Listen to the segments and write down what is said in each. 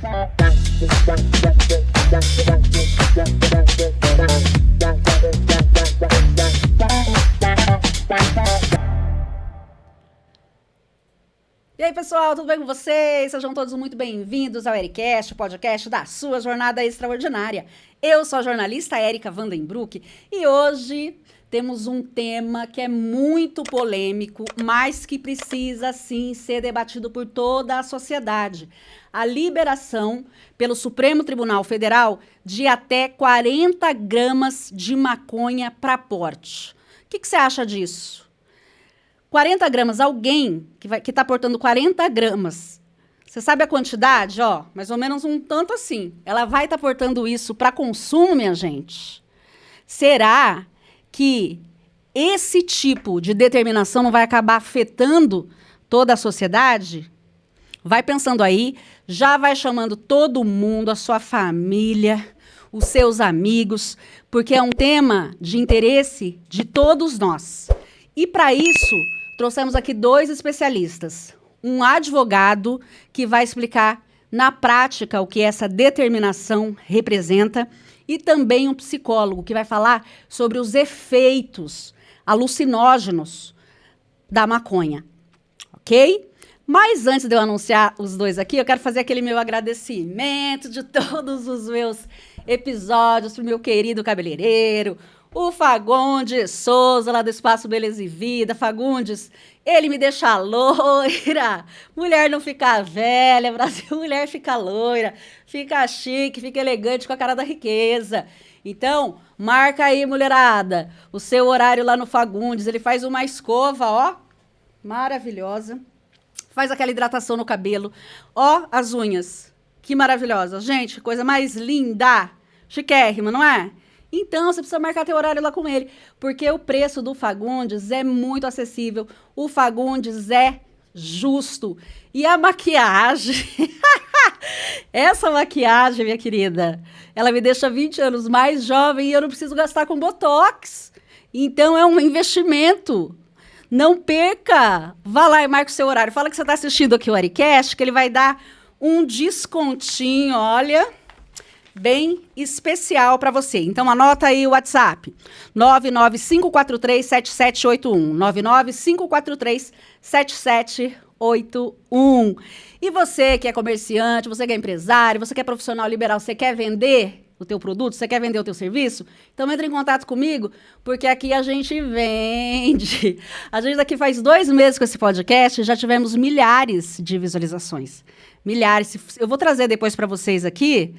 E aí, pessoal, tudo bem com vocês? Sejam todos muito bem-vindos ao Ericast, o podcast da sua jornada extraordinária. Eu sou a jornalista Érica Vandenbroek e hoje temos um tema que é muito polêmico, mas que precisa, sim, ser debatido por toda a sociedade. A liberação pelo Supremo Tribunal Federal de até 40 gramas de maconha para porte. O que você acha disso? 40 gramas, alguém que está portando 40 gramas, você sabe a quantidade? Ó, mais ou menos um tanto assim. Ela vai estar portando isso para consumo, minha gente? Será que esse tipo de determinação não vai acabar afetando toda a sociedade? Vai pensando aí, já vai chamando todo mundo, a sua família, os seus amigos, porque é um tema de interesse de todos nós. E para isso, trouxemos aqui dois especialistas. Um advogado que vai explicar na prática o que essa determinação representa e também um psicólogo que vai falar sobre os efeitos alucinógenos da maconha, ok? Mas antes de eu anunciar os dois aqui, eu quero fazer aquele meu agradecimento de todos os meus episódios para o meu querido cabeleireiro, o Fagundes Souza, lá do Espaço Beleza e Vida. Fagundes, ele me deixa loira. Mulher não fica velha, Brasil, mulher fica loira, fica chique, fica elegante com a cara da riqueza. Então, marca aí, mulherada, o seu horário lá no Fagundes. Ele faz uma escova, ó, maravilhosa. Faz aquela hidratação no cabelo. Ó, as unhas, que maravilhosas. Gente, coisa mais linda, chiquérrima, não é? Então, você precisa marcar teu horário lá com ele, porque o preço do Fagundes é muito acessível, o Fagundes é justo. E a maquiagem, essa maquiagem, minha querida, ela me deixa 20 anos mais jovem e eu não preciso gastar com Botox. Então, é um investimento. Não perca! Vá lá e marque o seu horário. Fala que você está assistindo aqui o Ericast, que ele vai dar um descontinho, olha, bem especial para você. Então, anota aí o WhatsApp, 995437781, 995437781. E você que é comerciante, você que é empresário, você que é profissional liberal, você quer vender o teu produto, você quer vender o teu serviço? Então, entre em contato comigo, porque aqui a gente vende. A gente daqui faz 2 meses com esse podcast e já tivemos milhares de visualizações. Milhares. Eu vou trazer depois para vocês aqui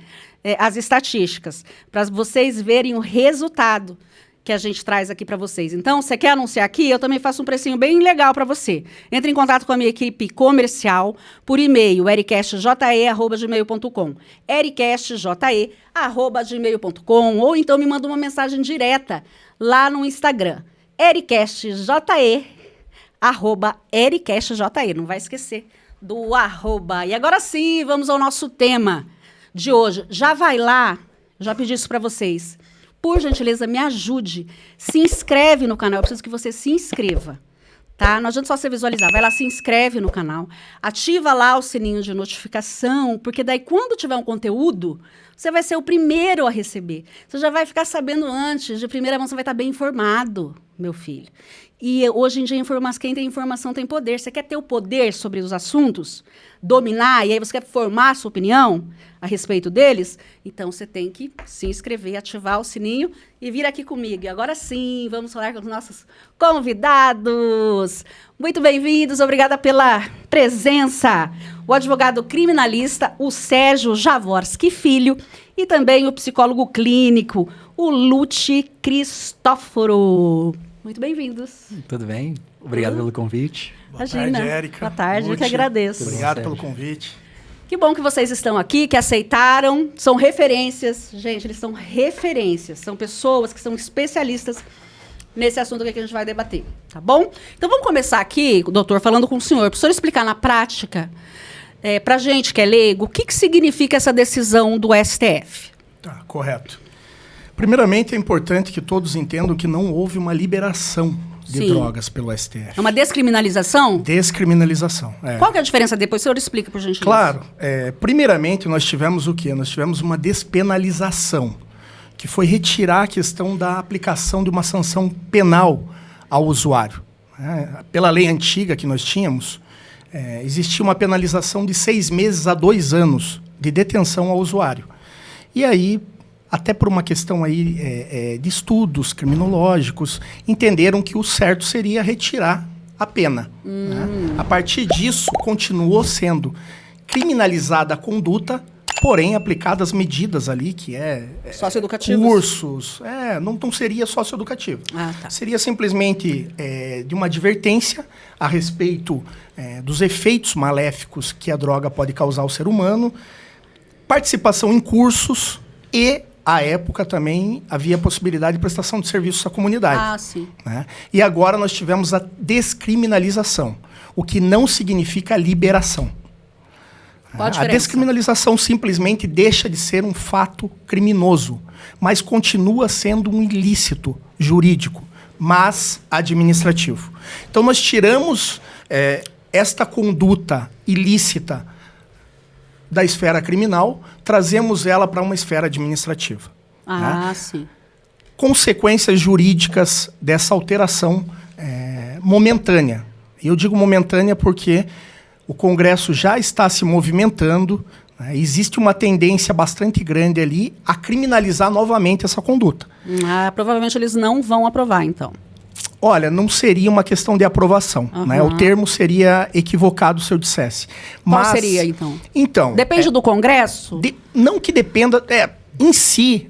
as estatísticas, para vocês verem o resultado que a gente traz aqui para vocês. Então, você quer anunciar aqui? Eu também faço um precinho bem legal para você. Entre em contato com a minha equipe comercial por e-mail, ericastje@gmail.com, ericastje@gmail.com, ou então me manda uma mensagem direta lá no Instagram, ericastje@ericastje, não vai esquecer do arroba. E agora sim, vamos ao nosso tema de hoje. Já vai lá, já pedi isso para vocês. Por gentileza, me ajude. Se inscreve no canal. Eu preciso que você se inscreva, tá? Não adianta só você visualizar. Vai lá, se inscreve no canal. Ativa lá o sininho de notificação, porque daí quando tiver um conteúdo, você vai ser o primeiro a receber. Você já vai ficar sabendo antes. De primeira mão, você vai estar bem informado, meu filho. E hoje em dia, quem tem informação tem poder. Você quer ter o poder sobre os assuntos? Dominar? E aí você quer formar a sua opinião a respeito deles? Então, você tem que se inscrever, ativar o sininho e vir aqui comigo. E agora sim, vamos falar com os nossos convidados. Muito bem-vindos, obrigada pela presença. O advogado criminalista, o Sérgio Jaworski Filho, e também o psicólogo clínico, o Lute Cristóforo. Muito bem-vindos. Tudo bem? Obrigado pelo convite. Boa tarde, Érica. Boa tarde, eu que agradeço. Obrigado pelo convite. Que bom que vocês estão aqui, que aceitaram. São referências. Gente, eles são referências. São pessoas que são especialistas nesse assunto que a gente vai debater, tá bom? Então, vamos começar aqui, doutor, falando com o senhor. Para o senhor explicar na prática, para a gente que é leigo, o que significa essa decisão do STF? Tá, correto. Primeiramente, é importante que todos entendam que não houve uma liberação de Sim. drogas pelo STF. É uma descriminalização? Descriminalização. Qual que é a diferença? Depois o senhor explica, por gentileza. Claro. Primeiramente, nós tivemos o quê? Nós tivemos uma despenalização, que foi retirar a questão da aplicação de uma sanção penal ao usuário. Pela lei antiga que nós tínhamos, existia uma penalização de 6 meses a 2 anos de detenção ao usuário. E aí, até por uma questão aí, de estudos criminológicos, entenderam que o certo seria retirar a pena. Né? A partir disso, continuou sendo criminalizada a conduta, porém aplicadas medidas ali que socioeducativos. Cursos, não seria socioeducativo. Tá. Seria simplesmente de uma advertência a respeito dos efeitos maléficos que a droga pode causar ao ser humano, participação em cursos e, à época, também havia a possibilidade de prestação de serviços à comunidade. Sim. Né? E agora nós tivemos a descriminalização, o que não significa liberação. Qual a A diferença? descriminalização simplesmente deixa de ser um fato criminoso, mas continua sendo um ilícito jurídico, mas administrativo. Então, nós tiramos esta conduta ilícita da esfera criminal, trazemos ela para uma esfera administrativa. Né? Sim. Consequências jurídicas dessa alteração momentânea. E eu digo momentânea porque o Congresso já está se movimentando, né? Existe uma tendência bastante grande ali a criminalizar novamente essa conduta. Provavelmente eles não vão aprovar, então. Olha, não seria uma questão de aprovação. Né? O termo seria equivocado se eu dissesse. Qual seria, então? Então... Depende do Congresso? Não que dependa... Em si,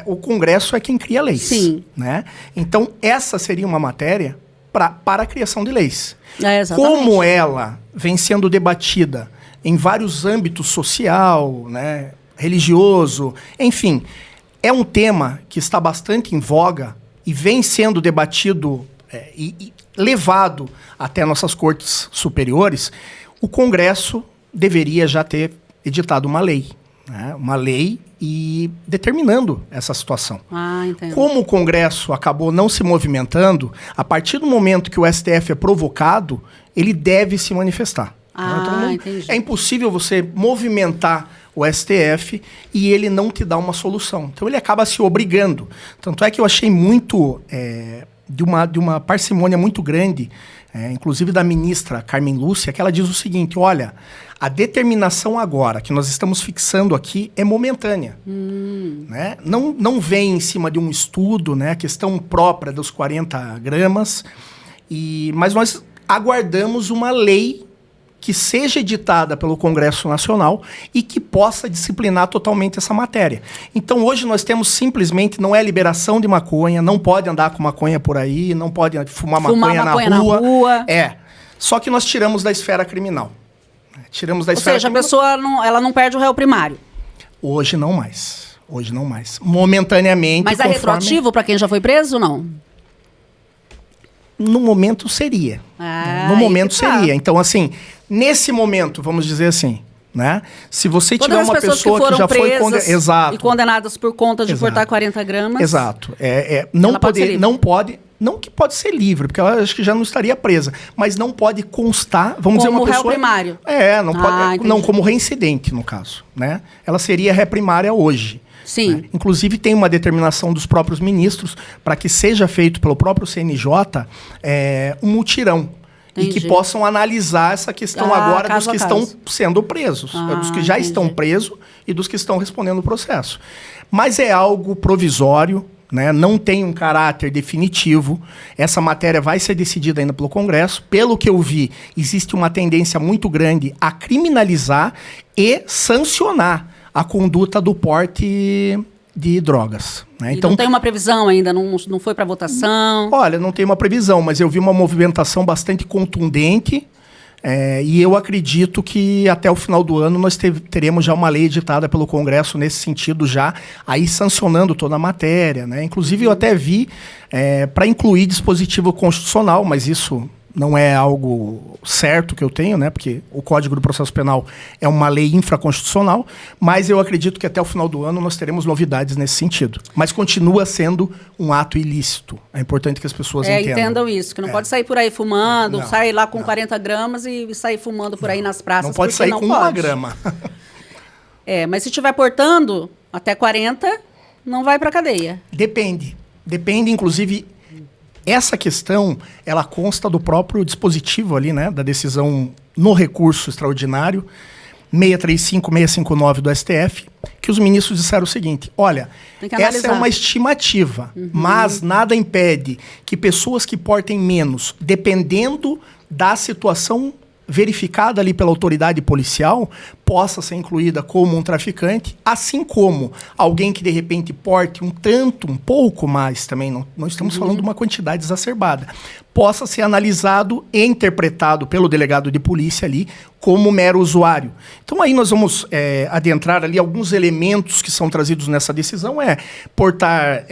o Congresso é quem cria leis. Sim. Né? Então, essa seria uma matéria para a criação de leis. Exatamente. Como ela vem sendo debatida em vários âmbitos social, né, religioso, enfim, é um tema que está bastante em voga e vem sendo debatido e levado até nossas cortes superiores. O Congresso deveria já ter editado uma lei, né, uma lei e determinando essa situação. Entendo. Como o Congresso acabou não se movimentando, a partir do momento que o STF é provocado, ele deve se manifestar. Entendi. É impossível você movimentar o STF e ele não te dá uma solução. Então ele acaba se obrigando. Tanto é que eu achei muito de uma parcimônia muito grande, inclusive da ministra Carmen Lúcia, que ela diz o seguinte: olha, a determinação agora que nós estamos fixando aqui é momentânea. Né? Não vem em cima de um estudo, né? A questão própria dos 40 gramas, mas nós aguardamos uma lei que seja editada pelo Congresso Nacional e que possa disciplinar totalmente essa matéria. Então, hoje nós temos simplesmente, não é liberação de maconha, não pode andar com maconha por aí, não pode fumar maconha na rua. Só que nós tiramos da esfera criminal. Tiramos da esfera criminal. Ou seja, a pessoa ela não perde o réu primário. Hoje não mais. Momentaneamente. Mas é retroativo para quem já foi preso ou não? No momento seria. No momento seria. Então, assim, nesse momento, vamos dizer assim, né? Se você tiver uma pessoa que já foi e condenadas por conta de portar 40 gramas... Exato. Não que pode ser livre, porque ela acho que já não estaria presa, mas não pode constar, vamos dizer, uma pessoa... Como réu primário. Não pode, não, como reincidente, no caso, né? Ela seria ré primária hoje. Sim. Né? Inclusive, tem uma determinação dos próprios ministros para que seja feito pelo próprio CNJ um mutirão. Entendi. E que possam analisar essa questão agora dos que estão sendo presos. Dos que já estão presos e dos que estão respondendo o processo. Mas é algo provisório, né? Não tem um caráter definitivo. Essa matéria vai ser decidida ainda pelo Congresso. Pelo que eu vi, existe uma tendência muito grande a criminalizar e sancionar a conduta do porte de drogas. Né? Então, não tem uma previsão ainda? Não foi para votação? Olha, não tem uma previsão, mas eu vi uma movimentação bastante contundente e eu acredito que até o final do ano nós teremos já uma lei editada pelo Congresso nesse sentido já, aí sancionando toda a matéria. Né? Inclusive eu até vi para incluir dispositivo constitucional, mas isso não é algo certo que eu tenho, né? Porque o Código do Processo Penal é uma lei infraconstitucional, mas eu acredito que até o final do ano nós teremos novidades nesse sentido. Mas continua sendo um ato ilícito. É importante que as pessoas entendam isso, que não pode sair por aí fumando, Não, sair lá com não. 40 gramas e sair fumando por aí nas praças. Não pode porque sair não com pode. 1 grama. Mas se estiver portando até 40, não vai para cadeia. Depende. Depende, inclusive, essa questão, ela consta do próprio dispositivo ali, né? Da decisão no recurso extraordinário 635, 659 do STF, que os ministros disseram o seguinte: olha, essa é uma estimativa, mas nada impede que pessoas que portem menos, dependendo da situação verificada ali pela autoridade policial, possa ser incluída como um traficante, assim como alguém que de repente porte um pouco mais também, não estamos falando de uma quantidade exacerbada, possa ser analisado e interpretado pelo delegado de polícia ali como mero usuário. Então aí nós vamos adentrar ali alguns elementos que são trazidos nessa decisão, portar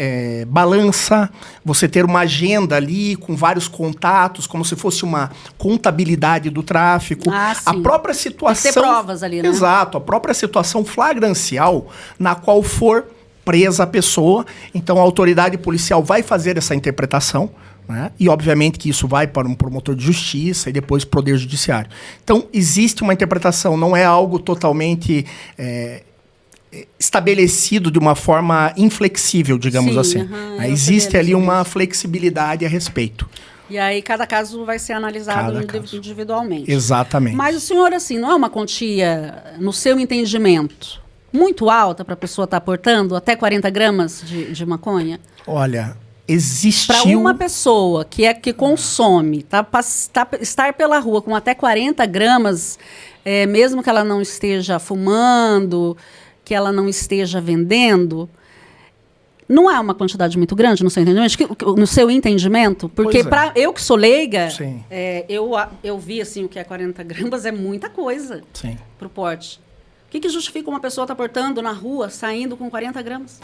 balança, você ter uma agenda ali com vários contatos, como se fosse uma contabilidade do tráfico. A própria situação... Tem que ter provas ali, né? Exato, a própria situação flagrancial na qual for presa a pessoa, então a autoridade policial vai fazer essa interpretação, né? E obviamente que isso vai para um promotor de justiça e depois para o Poder Judiciário. Então existe uma interpretação, não é algo totalmente estabelecido de uma forma inflexível, digamos assim. Existe ali uma flexibilidade a respeito. E aí cada caso vai ser analisado individualmente. Exatamente. Mas o senhor, assim, não é uma quantia, no seu entendimento, muito alta para a pessoa estar portando até 40 gramas de maconha? Olha, existiu... Para uma pessoa que consome, estar pela rua com até 40 gramas, mesmo que ela não esteja fumando, que ela não esteja vendendo... Não é uma quantidade muito grande no seu entendimento? No seu entendimento? Porque eu que sou leiga, eu vi assim, o que é 40 gramas, é muita coisa para o porte. O que justifica uma pessoa estar portando na rua, saindo com 40 gramas?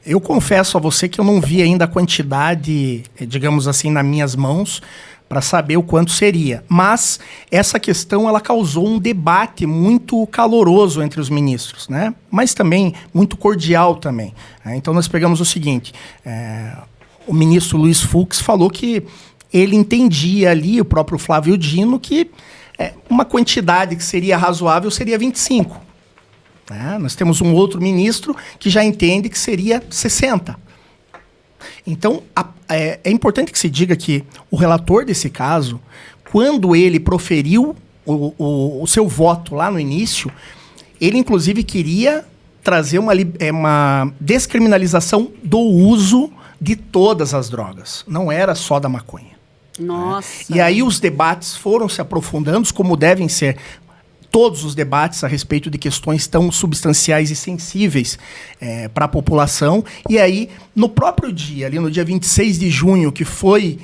Eu confesso a você que eu não vi ainda a quantidade, digamos assim, nas minhas mãos, para saber o quanto seria. Mas essa questão ela causou um debate muito caloroso entre os ministros, né? Mas também muito cordial também. Então nós pegamos o seguinte, o ministro Luiz Fux falou que ele entendia ali, o próprio Flávio Dino, que uma quantidade que seria razoável seria 25. Nós temos um outro ministro que já entende que seria 60. Então, é importante que se diga que o relator desse caso, quando ele proferiu o seu voto lá no início, ele inclusive queria trazer uma descriminalização do uso de todas as drogas. Não era só da maconha. Nossa! E aí os debates foram se aprofundando, como devem ser todos os debates a respeito de questões tão substanciais e sensíveis para a população. E aí, no próprio dia, ali no dia 26 de junho, que foi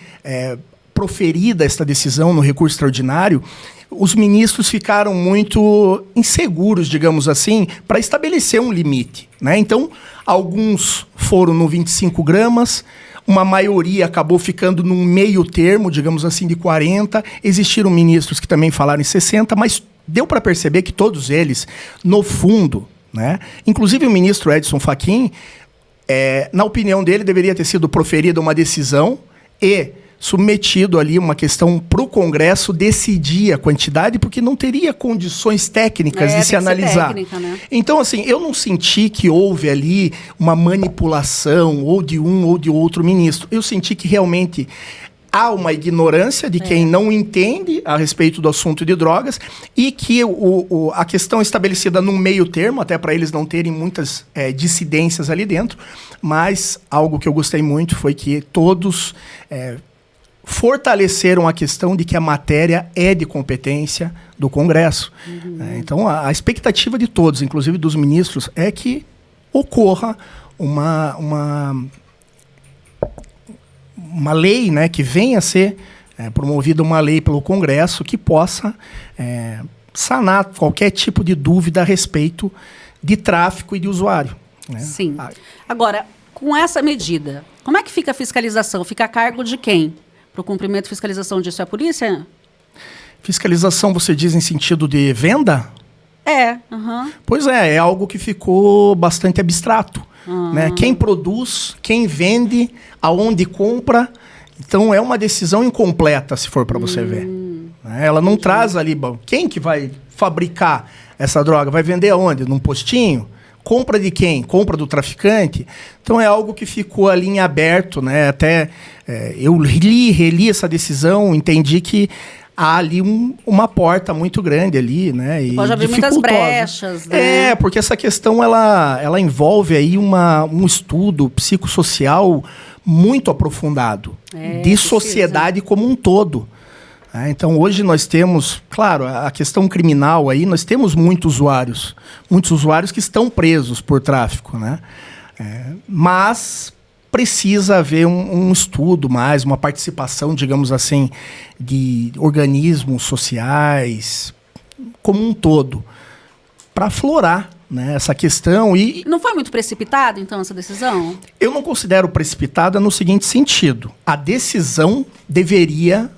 proferida esta decisão no recurso extraordinário, os ministros ficaram muito inseguros, digamos assim, para estabelecer um limite, né? Então, alguns foram no 25 gramas, uma maioria acabou ficando num meio termo, digamos assim, de 40. Existiram ministros que também falaram em 60, mas deu para perceber que todos eles, no fundo, né? Inclusive o ministro Edson Fachin, na opinião dele, deveria ter sido proferida uma decisão e submetido ali uma questão para o Congresso decidir a quantidade, porque não teria condições técnicas de se analisar. Técnica, né? Então, assim, eu não senti que houve ali uma manipulação ou de um ou de outro ministro. Eu senti que realmente há uma ignorância de quem não entende a respeito do assunto de drogas e que a questão estabelecida num meio termo, até para eles não terem muitas dissidências ali dentro, mas algo que eu gostei muito foi que todos fortaleceram a questão de que a matéria é de competência do Congresso. Então, a expectativa de todos, inclusive dos ministros, é que ocorra uma lei, né, que venha a ser promovida uma lei pelo Congresso que possa sanar qualquer tipo de dúvida a respeito de tráfico e de usuário, né? Sim. Agora, com essa medida, como é que fica a fiscalização? Fica a cargo de quem? para o cumprimento e fiscalização disso é a polícia? Fiscalização, você diz em sentido de venda? Aham. Pois é algo que ficou bastante abstrato. Né? Quem produz, quem vende, aonde compra. Então, é uma decisão incompleta, se for para você ver. Né? Ela não traz ali... Bom, quem que vai fabricar essa droga? Vai vender aonde? Num postinho? Compra de quem? Compra do traficante? Então, é algo que ficou ali em aberto. Né? Até eu reli essa decisão, entendi que há ali uma porta muito grande ali, né? E pode abrir muitas brechas, né? Porque essa questão, ela envolve aí um estudo psicossocial muito aprofundado de sociedade como um todo. Então, hoje nós temos, claro, a questão criminal aí, nós temos muitos usuários que estão presos por tráfico, né? Mas precisa haver um estudo mais, uma participação, digamos assim, de organismos sociais, como um todo, para aflorar, né, essa questão. E não foi muito precipitada, então, essa decisão? Eu não considero precipitada no seguinte sentido. A decisão deveria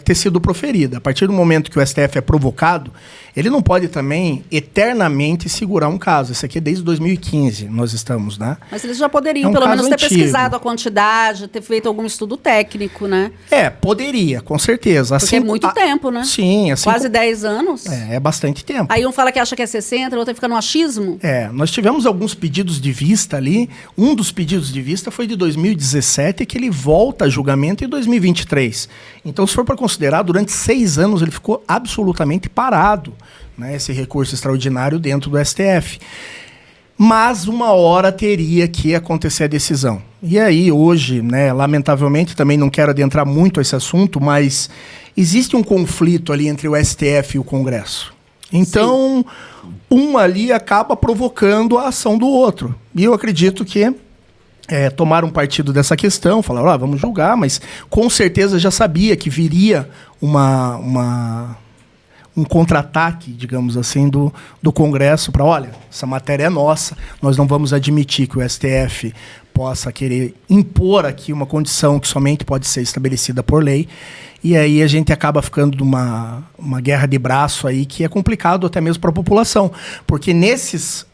ter sido proferida. A partir do momento que o STF é provocado, ele não pode também eternamente segurar um caso. Isso aqui é desde 2015, nós estamos, né? Mas eles já poderiam, pelo menos, ter pesquisado a quantidade, ter feito algum estudo técnico, né? Poderia, com certeza. Porque é muito tempo, né? Sim. Assim, quase 10 anos. É bastante tempo. Aí um fala que acha que é 60, o outro fica no achismo. Nós tivemos alguns pedidos de vista ali. Um dos pedidos de vista foi de 2017, que ele volta a julgamento em 2023. Então, se for para considerar, durante 6 anos ele ficou absolutamente parado, né, esse recurso extraordinário dentro do STF. Mas uma hora teria que acontecer a decisão. E aí, hoje, né, lamentavelmente, também não quero adentrar muito esse assunto, mas existe um conflito ali entre o STF e o Congresso. Então, um ali acaba provocando a ação do outro. E eu acredito que tomaram partido dessa questão, falaram, vamos julgar, mas com certeza já sabia que viria um contra-ataque, digamos assim, do Congresso para, olha, essa matéria é nossa, nós não vamos admitir que o STF possa querer impor aqui uma condição que somente pode ser estabelecida por lei, e aí a gente acaba ficando numa guerra de braço aí que é complicado até mesmo para a população, porque nesses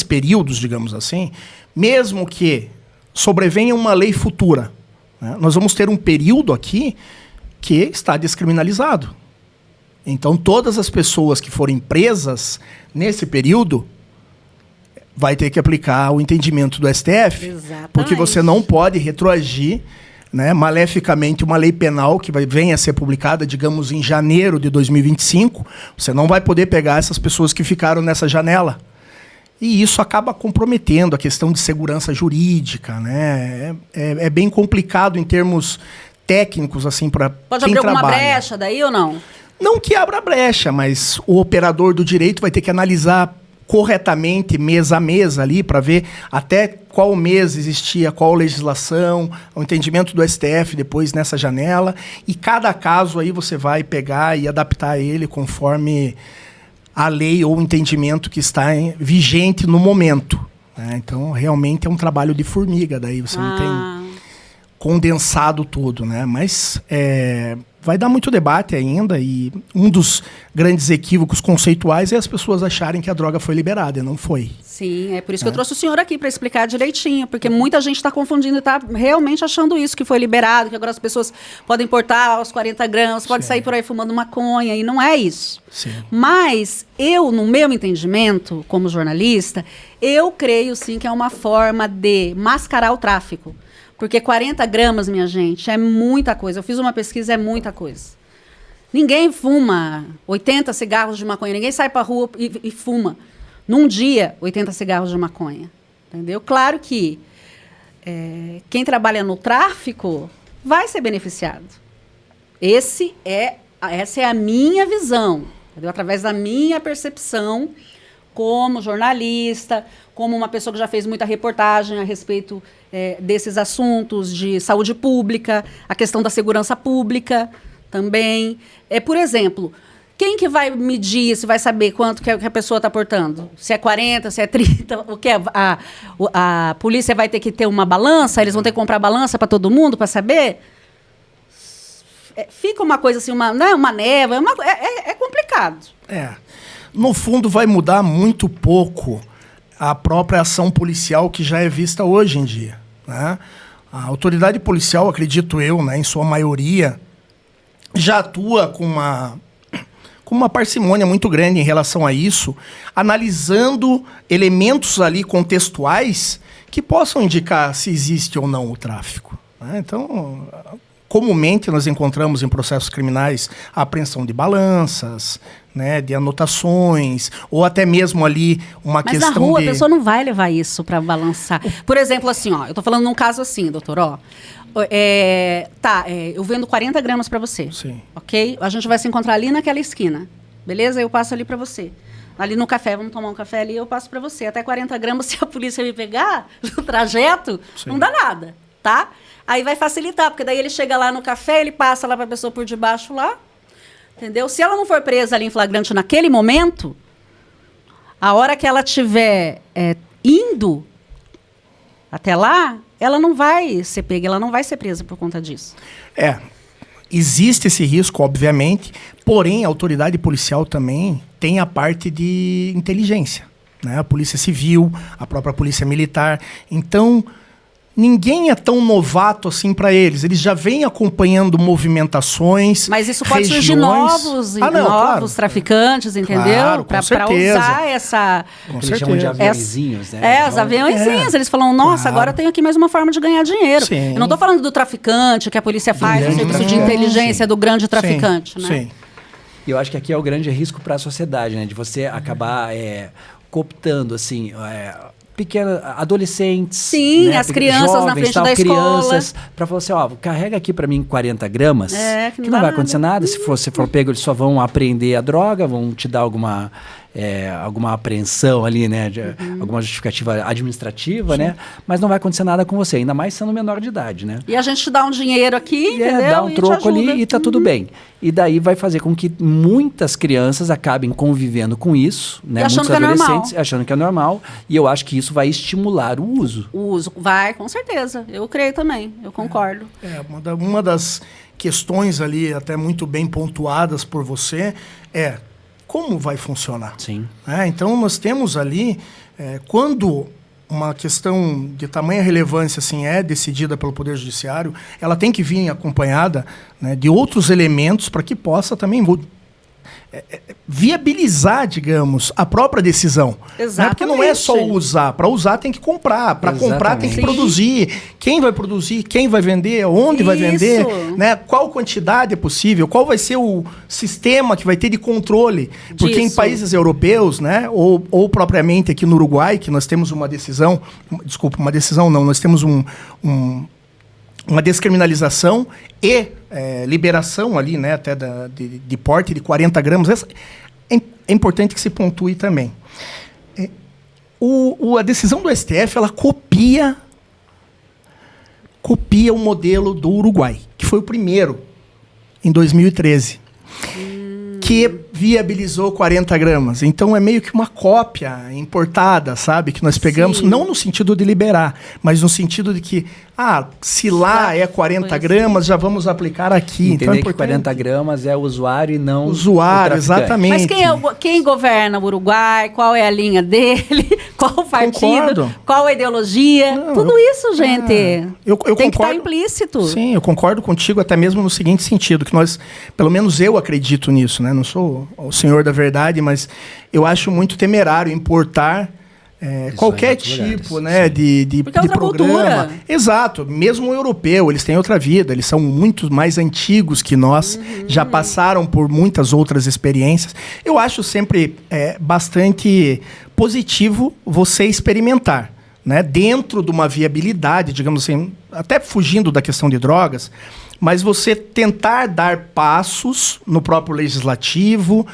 períodos, digamos assim, mesmo que sobrevenha uma lei futura, né, nós vamos ter um período aqui que está descriminalizado. Então, todas as pessoas que forem presas nesse período vai ter que aplicar o entendimento do STF. Exatamente. Porque você não pode retroagir, né, maleficamente uma lei penal que venha a ser publicada, digamos, em janeiro de 2025. Você não vai poder pegar essas pessoas que ficaram nessa janela. E isso acaba comprometendo a questão de segurança jurídica, né? É bem complicado em termos técnicos, assim, para quem trabalha. Pode abrir alguma brecha daí ou não? Não que abra brecha, mas o operador do direito vai ter que analisar corretamente, mês a mês ali, para ver até qual mês existia qual legislação, o entendimento do STF depois nessa janela. E cada caso aí você vai pegar e adaptar ele conforme a lei ou o entendimento que está vigente no momento, né? Então, realmente é um trabalho de formiga, daí você não tem condensado tudo, né? Mas vai dar muito debate ainda, e um dos grandes equívocos conceituais é as pessoas acharem que a droga foi liberada, e não foi. Sim, é por isso que eu trouxe o senhor aqui, para explicar direitinho, porque muita gente está confundindo e está realmente achando isso, que foi liberado, que agora as pessoas podem portar aos 40 gramas, pode sair por aí fumando maconha, e não é isso. Sim. Mas eu, no meu entendimento, como jornalista, eu creio sim que é uma forma de mascarar o tráfico. Porque 40 gramas, minha gente, é muita coisa. Eu fiz uma pesquisa, é muita coisa. Ninguém fuma 80 cigarros de maconha. Ninguém sai para a rua e fuma, num dia, 80 cigarros de maconha. Entendeu? Claro que quem trabalha no tráfico vai ser beneficiado. Essa é a minha visão, entendeu? Através da minha percepção como jornalista, como uma pessoa que já fez muita reportagem a respeito desses assuntos de saúde pública, a questão da segurança pública também. Por exemplo, Quem que vai medir isso, vai saber quanto que a pessoa está portando? Se é 40, se é 30, o que a polícia vai ter que ter uma balança? Eles vão ter que comprar balança para todo mundo para saber? Fica uma coisa assim, uma névoa, é complicado. No fundo, vai mudar muito pouco a própria ação policial que já é vista hoje em dia, né? A autoridade policial, acredito eu, né, em sua maioria, já atua com uma parcimônia muito grande em relação a isso, analisando elementos ali contextuais que possam indicar se existe ou não o tráfico, né? Então, comumente nós encontramos em processos criminais a apreensão de balanças, né, de anotações, ou até mesmo ali uma Mas questão na rua de... a pessoa não vai levar isso para balançar. Por exemplo, assim, ó, eu tô falando num caso assim, doutor, ó. Eu vendo 40 gramas para você. Sim. Ok? A gente vai se encontrar ali naquela esquina. Beleza? Eu passo ali para você. Ali no café, vamos tomar um café ali, eu passo para você. Até 40 gramas, se a polícia me pegar no trajeto, Sim. não dá nada, tá? Aí vai facilitar, porque daí ele chega lá no café, ele passa lá para a pessoa por debaixo lá, entendeu? Se ela não for presa ali em flagrante naquele momento, a hora que ela estiver indo até lá, ela não vai ser pega, ela não vai ser presa por conta disso. Existe esse risco, obviamente, porém a autoridade policial também tem a parte de inteligência, né? A polícia civil, a própria polícia militar. Então, ninguém é tão novato assim para eles. Eles já vêm acompanhando movimentações. Mas isso pode regiões... surgir novos claro. traficantes, entendeu? Claro, para certeza. usar essa. Eles chamam de aviãozinhos, né? Os aviãozinhos. Eles falam, nossa, Claro. agora eu tenho aqui mais uma forma de ganhar dinheiro. Sim. Eu não estou falando do traficante que a polícia faz, o serviço de inteligência do grande traficante, né? Sim. E eu acho que aqui é o grande risco para a sociedade, né? De você acabar cooptando, assim, pequenos adolescentes. Sim, né? as crianças jovens, na frente tal, da escola. crianças, para falar assim, ó, carrega aqui para mim 40 gramas, que não não dá vai acontecer nada. Se você for pego, eles só vão apreender a droga, vão te dar alguma apreensão ali, né? Alguma justificativa administrativa, né? Mas não vai acontecer nada com você, ainda mais sendo menor de idade, né? E a gente te dá um dinheiro aqui, entendeu? Dá um E troco te ajuda. ali e tá tudo bem. E daí vai fazer com que muitas crianças acabem convivendo com isso, né? E achando Muitos que é adolescentes normal. achando que é normal. E eu acho que isso vai estimular o uso. O uso vai, com certeza. Eu creio também, eu concordo. Uma das questões ali, até muito bem pontuadas por você, como vai funcionar? Sim. Então, nós temos ali, quando uma questão de tamanha relevância assim, é decidida pelo Poder Judiciário, ela tem que vir acompanhada, né, de outros elementos para que possa também viabilizar, digamos, a própria decisão. Né? Porque não é só usar. Para usar tem que comprar. Para comprar tem que Sim. produzir. Quem vai produzir? Quem vai vender? Onde vai vender? Né? Qual quantidade é possível? Qual vai ser o sistema que vai ter de controle? Porque em países europeus, né, ou propriamente aqui no Uruguai, que nós temos uma decisão... Desculpa, uma decisão não. Nós temos uma descriminalização e liberação ali, né, até de porte de 40 gramas. É importante que se pontue também. A decisão do STF, ela copia o modelo do Uruguai, que foi o primeiro, em 2013, que viabilizou 40 gramas. Então, é meio que uma cópia importada, sabe? Que nós pegamos, Sim. não no sentido de liberar, mas no sentido de que, se lá é 40 gramas, já vamos aplicar aqui. Entender então, é que 40 gramas é o usuário e não usuário, o traficante. exatamente. Mas quem governa o Uruguai? Qual é a linha dele? Qual o partido? Concordo. Qual a ideologia? Não, Tudo isso, gente. Eu tem que estar concordo. implícito. Sim, eu concordo contigo até mesmo no seguinte sentido, que nós, pelo menos eu acredito nisso, né? Não sou o senhor da verdade, mas eu acho muito temerário importar qualquer tipo, lugares, né, de Porque é outra programa. cultura. Exato. Mesmo o europeu, eles têm outra vida, eles são muito mais antigos que nós, já passaram por muitas outras experiências. Eu acho sempre bastante positivo você experimentar, né, dentro de uma viabilidade, digamos assim, até fugindo da questão de drogas, mas você tentar dar passos no próprio legislativo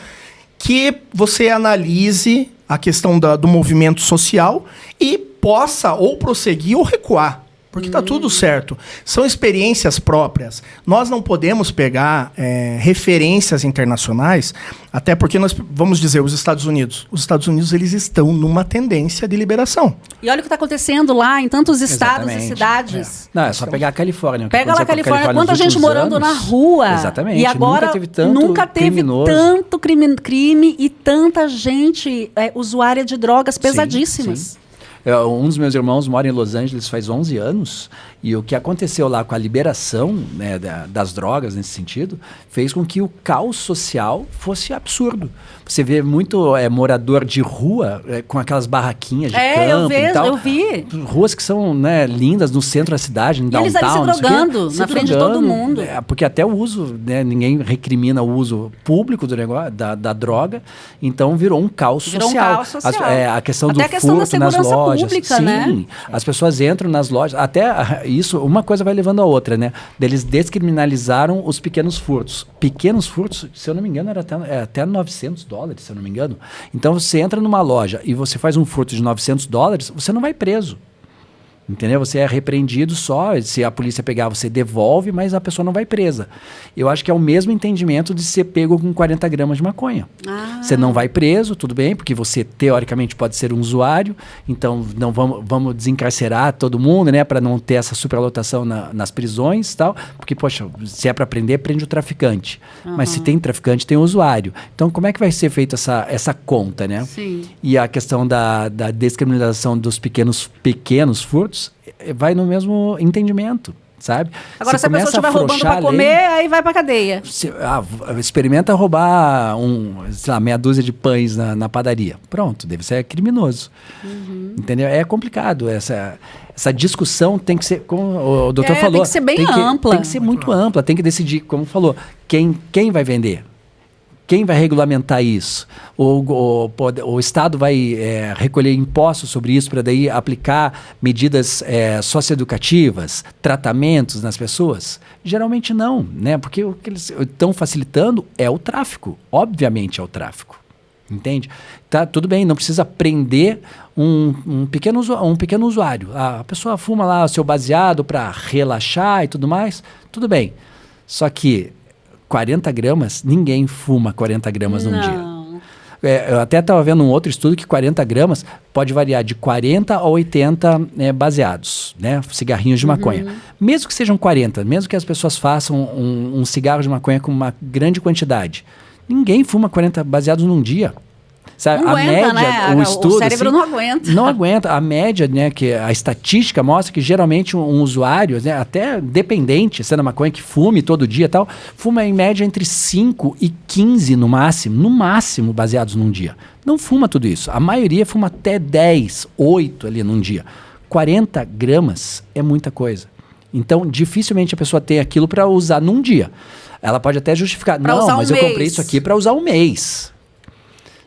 que você analise a questão do movimento social e possa ou prosseguir ou recuar. Porque tá tudo certo. São experiências próprias. Nós não podemos pegar referências internacionais, até porque nós vamos dizer os Estados Unidos. Os Estados Unidos, eles estão numa tendência de liberação. E olha o que está acontecendo lá em tantos estados Exatamente. e cidades. Não, é só pegar a Califórnia. Pega lá a Califórnia, quanta nos gente últimos morando anos. na rua. Exatamente. E agora nunca teve tanto crime e tanta gente usuária de drogas pesadíssimas. Sim. Um dos meus irmãos mora em Los Angeles faz 11 anos e o que aconteceu lá com a liberação, né, das drogas nesse sentido fez com que o caos social fosse absurdo. Você vê muito morador de rua com aquelas barraquinhas de campo e tal. Eu vi. Ruas que são, né, lindas no centro da cidade, no downtown. Eles ali se drogando na frente de todo mundo. Porque até o uso, né, ninguém recrimina o uso público do negócio, da droga, então virou um caos social. Virou um caos social. A questão até do a questão furto da nas segurança lojas. pública, Sim, né? as pessoas entram nas lojas, até isso, uma coisa vai levando a outra, né? Eles descriminalizaram os pequenos furtos. Pequenos furtos, se eu não me engano, era até $900, se eu não me engano. Então, você entra numa loja e você faz um furto de $900, você não vai preso. Entendeu? Você é repreendido só, se a polícia pegar, você devolve, mas a pessoa não vai presa. Eu acho que é o mesmo entendimento de ser pego com 40 gramas de maconha. Você não vai preso, tudo bem, porque você teoricamente pode ser um usuário, então não vamos desencarcerar todo mundo, né, para não ter essa superlotação nas prisões e tal, porque, poxa, se é para prender, prende o traficante. Mas se tem traficante, tem o usuário. Então, como é que vai ser feita essa conta, né? Sim. E a questão da descriminalização dos pequenos furtos vai no mesmo entendimento, sabe? Agora, se a pessoa estiver roubando para comer, aí vai para cadeia. Experimenta roubar meia dúzia de pães na padaria. Pronto, deve ser criminoso. Entendeu? É complicado essa discussão, tem que ser, como o doutor falou, tem que ser bem ampla. Tem que ser muito ampla, tem que decidir, como falou, quem vai vender. Quem vai regulamentar isso? O Estado vai recolher impostos sobre isso para daí aplicar medidas socioeducativas, tratamentos nas pessoas? Geralmente não, né? Porque o que eles estão facilitando é o tráfico. Obviamente é o tráfico. Entende? Tá, tudo bem, não precisa prender um pequeno usuário. A pessoa fuma lá o seu baseado para relaxar e tudo mais. Tudo bem. Só que 40 gramas, ninguém fuma 40 gramas num dia. Eu até estava vendo um outro estudo que 40 gramas pode variar de 40 a 80 baseados, né? Cigarrinhos de maconha. Mesmo que sejam 40, mesmo que as pessoas façam um cigarro de maconha com uma grande quantidade, ninguém fuma 40 baseados num dia. Sabe? Não aguenta, média, né? o estudo, o cérebro não aguenta. Não aguenta. A média, né, que a estatística mostra que geralmente um usuário, né, até dependente, sendo maconha que fume todo dia e tal, fuma em média entre 5 e 15 no máximo baseados num dia. Não fuma tudo isso. A maioria fuma até 10, 8 ali num dia. 40 gramas é muita coisa. Então, dificilmente a pessoa tem aquilo para usar num dia. Ela pode até justificar. Não, mas eu comprei isso aqui para usar um mês.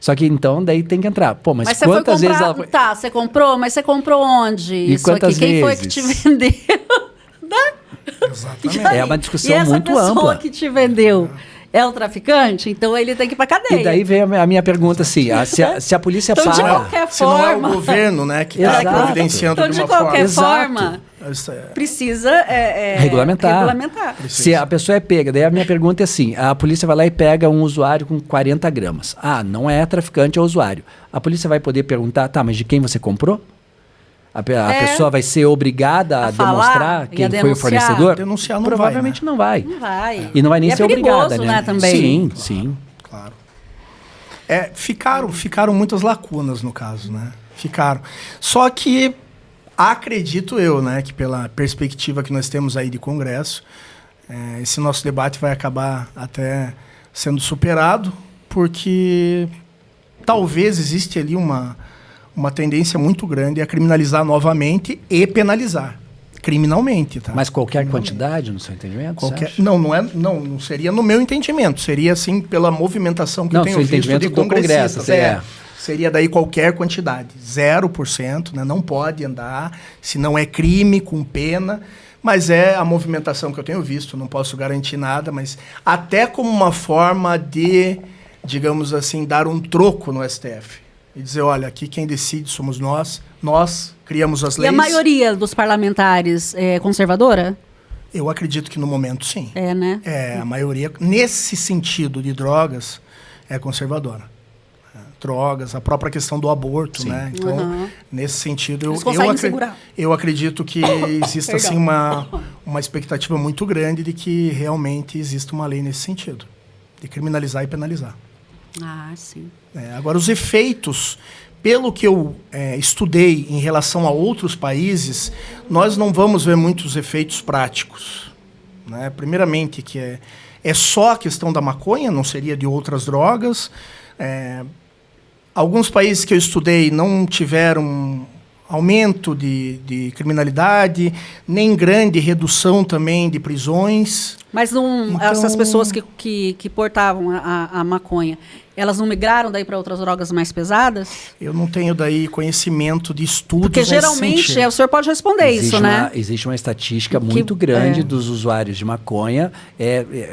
Só que então, daí tem que entrar. Pô, mas quantas vezes ela... Tá, você comprou, mas você comprou onde? E isso quantas aqui? Quem vezes? foi que te vendeu? Exatamente. É uma discussão muito ampla. E essa pessoa ampla. que te vendeu é o traficante? Então ele tem que ir pra cadeia. E daí vem a minha pergunta assim, se a polícia Então, de para... qualquer Se não é o forma... governo, né, que está Exato. providenciando Então, de uma de qualquer forma... forma, Exato. precisa regulamentar. Se a pessoa é pega, daí a minha pergunta é assim, a polícia vai lá e pega um usuário com 40 gramas. Ah, não é traficante, é usuário. A polícia vai poder perguntar, tá, mas de quem você comprou? A pessoa vai ser obrigada a demonstrar quem foi o fornecedor? Denunciar não Provavelmente vai, né? não vai. Não vai. E não vai nem ser obrigada, perigoso, né, também. Sim, sim. Claro. Ficaram muitas lacunas no caso, né? Ficaram. Só que acredito eu, né, que pela perspectiva que nós temos aí de Congresso, esse nosso debate vai acabar até sendo superado, porque talvez existe ali uma tendência muito grande a criminalizar novamente e penalizar criminalmente, tá? Mas qualquer quantidade, no seu entendimento? Não seria no meu entendimento, seria assim pela movimentação que eu tenho visto de congressistas. Seria daí qualquer quantidade, 0%, né? Não pode andar, se não é crime com pena, mas é a movimentação que eu tenho visto, não posso garantir nada, mas até como uma forma de, digamos assim, dar um troco no STF. e dizer, olha, aqui quem decide somos nós criamos as leis. E a maioria dos parlamentares é conservadora? Eu acredito que no momento, sim. É, né? A maioria, nesse sentido de drogas, é conservadora. Drogas, a própria questão do aborto, Sim. né? Então, nesse sentido, Eles conseguem segurar. eu acredito que exista, assim, uma expectativa muito grande de que realmente exista uma lei nesse sentido, de criminalizar e penalizar. Ah, sim. Agora, os efeitos, pelo que eu estudei em relação a outros países, nós não vamos ver muitos efeitos práticos, né? Primeiramente, que é só a questão da maconha, não seria de outras drogas. Alguns países que eu estudei não tiveram aumento de criminalidade, nem grande redução também de prisões. Mas não, Então, essas pessoas que portavam a maconha, elas não migraram daí para outras drogas mais pesadas? Eu não tenho daí conhecimento de estudos. Porque geralmente, o senhor pode responder isso, né? Existe uma estatística muito grande dos usuários de maconha,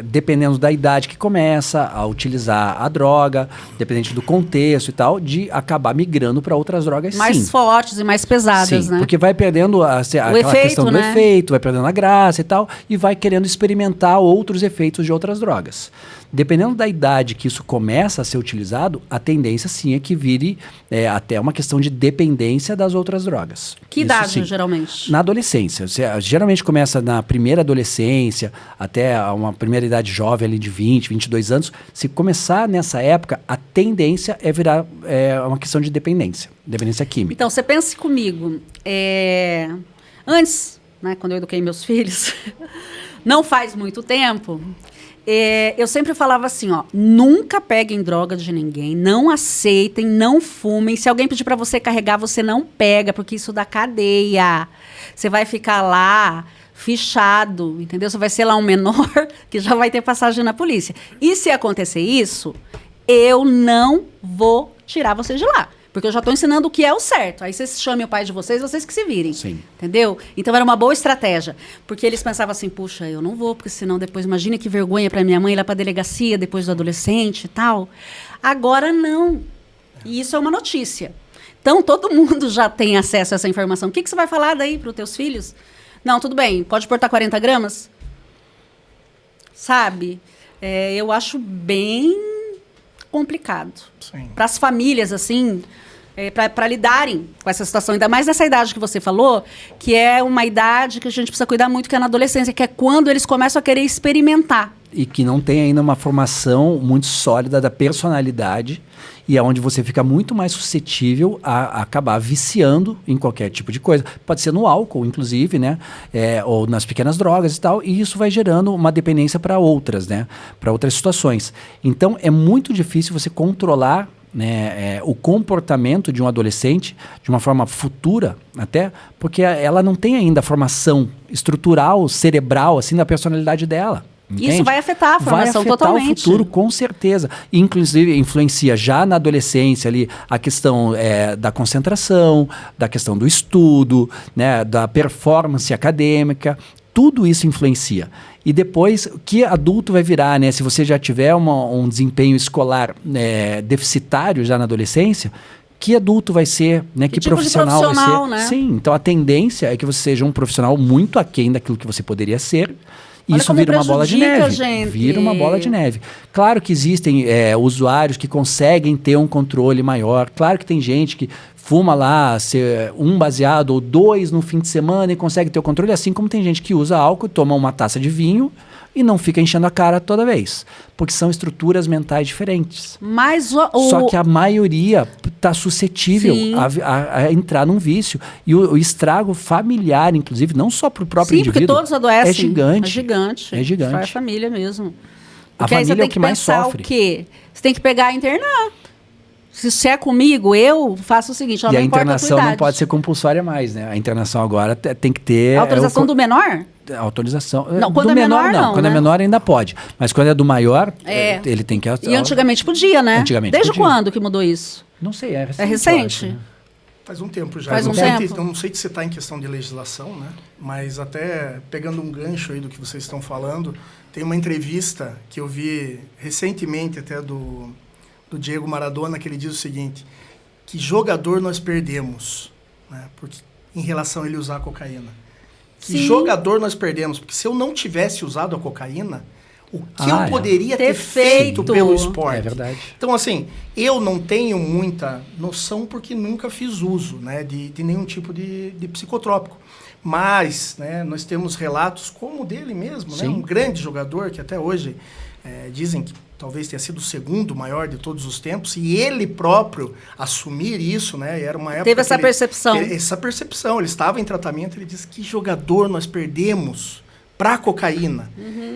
dependendo da idade que começa a utilizar a droga, dependente do contexto e tal, de acabar migrando para outras drogas, mais sim. fortes e mais pesadas, Sim, né? porque vai perdendo aquela efeito, questão do né? efeito, vai perdendo a graça e tal, e vai querendo experimentar outros efeitos de outras drogas. Dependendo da idade que isso começa a ser utilizado, a tendência sim é que vire até uma questão de dependência das outras drogas. Que Isso, idade, sim. geralmente? Na adolescência. Geralmente começa na primeira adolescência, até uma primeira idade jovem ali de 20, 22 anos. Se começar nessa época, a tendência é virar uma questão de dependência química. Então, você pense comigo, antes, né, quando eu eduquei meus filhos, não faz muito tempo, eu sempre falava assim, ó, nunca peguem droga de ninguém, não aceitem, não fumem. Se alguém pedir para você carregar, você não pega, porque isso dá cadeia. Você vai ficar lá fichado, entendeu? Você vai ser lá um menor que já vai ter passagem na polícia. E se acontecer isso, eu não vou tirar você de lá. Porque eu já estou ensinando o que é o certo. Aí vocês chamem o pai de vocês que se virem. Sim. Entendeu? Então era uma boa estratégia. Porque eles pensavam assim, puxa, eu não vou, porque senão depois, imagina que vergonha para minha mãe ir lá para a delegacia depois do adolescente e tal. Agora não. E isso é uma notícia. Então todo mundo já tem acesso a essa informação. O que você vai falar daí para os teus filhos? Não, tudo bem, pode portar 40 gramas? Sabe? Eu acho bem complicado. Para as famílias, assim, para lidarem com essa situação, ainda mais nessa idade que você falou, que é uma idade que a gente precisa cuidar muito, que é na adolescência, que é quando eles começam a querer experimentar. E que não tem ainda uma formação muito sólida da personalidade, e é onde você fica muito mais suscetível a acabar viciando em qualquer tipo de coisa. Pode ser no álcool, inclusive, né? Ou nas pequenas drogas e tal, e isso vai gerando uma dependência para outras, né? Para outras situações. Então, é muito difícil você controlar, né, o comportamento de um adolescente de uma forma futura, até, porque ela não tem ainda a formação estrutural, cerebral, assim, da personalidade dela. Entende? Isso vai afetar a formação totalmente. Vai afetar o futuro, com certeza. Inclusive, influencia já na adolescência ali a questão da concentração, da questão do estudo, né, da performance acadêmica. Tudo isso influencia. E depois, que adulto vai virar, né? Se você já tiver um desempenho escolar deficitário já na adolescência, que adulto vai ser, né? Que tipo profissional vai ser? Né? Sim, então a tendência é que você seja um profissional muito aquém daquilo que você poderia ser. E Olha isso como vira uma bola de neve. Gente. Vira uma bola de neve. Claro que existem usuários que conseguem ter um controle maior. Claro que tem gente que fuma lá um baseado ou 2 no fim de semana e consegue ter o controle. Assim como tem gente que usa álcool, toma uma taça de vinho e não fica enchendo a cara toda vez. Porque são estruturas mentais diferentes. Mas Só que a maioria está suscetível a entrar num vício. E o estrago familiar, inclusive, não só para o próprio indivíduo. Porque todos adoecem. É gigante. É gigante. É gigante. Faz a família mesmo. A família é o que mais sofre. O quê? Você tem que pegar e internar. Se é comigo, eu faço o seguinte, e não a importa internação a não pode ser compulsória mais, né? A internação agora tem que ter... A autorização do menor? Autorização... Não, quando do é menor, não. Quando né? é menor ainda pode. Mas quando é do maior, ele tem que... E antigamente podia, né? Antigamente Desde podia. quando que mudou isso? Não sei, é recente. É recente? Eu acho, né? Faz um tempo já. Faz um tempo. Eu não sei se você está em questão de legislação, né? Mas até pegando um gancho aí do que vocês estão falando, tem uma entrevista que eu vi recentemente até do Diego Maradona, que ele diz o seguinte: que jogador nós perdemos, né? Porque, em relação a ele usar a cocaína. Que Sim. jogador nós perdemos? Porque se eu não tivesse usado a cocaína, o que eu é. poderia Ter ter feito feito. pelo esporte? É verdade. Então, assim, eu não tenho muita noção porque nunca fiz uso, né, de nenhum tipo de psicotrópico. Mas, né, nós temos relatos como o dele mesmo, né, Sim. um grande jogador que até hoje dizem que talvez tenha sido o segundo maior de todos os tempos, e ele próprio assumir isso, né, era uma época Teve essa que percepção. essa percepção, ele estava em tratamento, ele disse, que jogador nós perdemos para cocaína.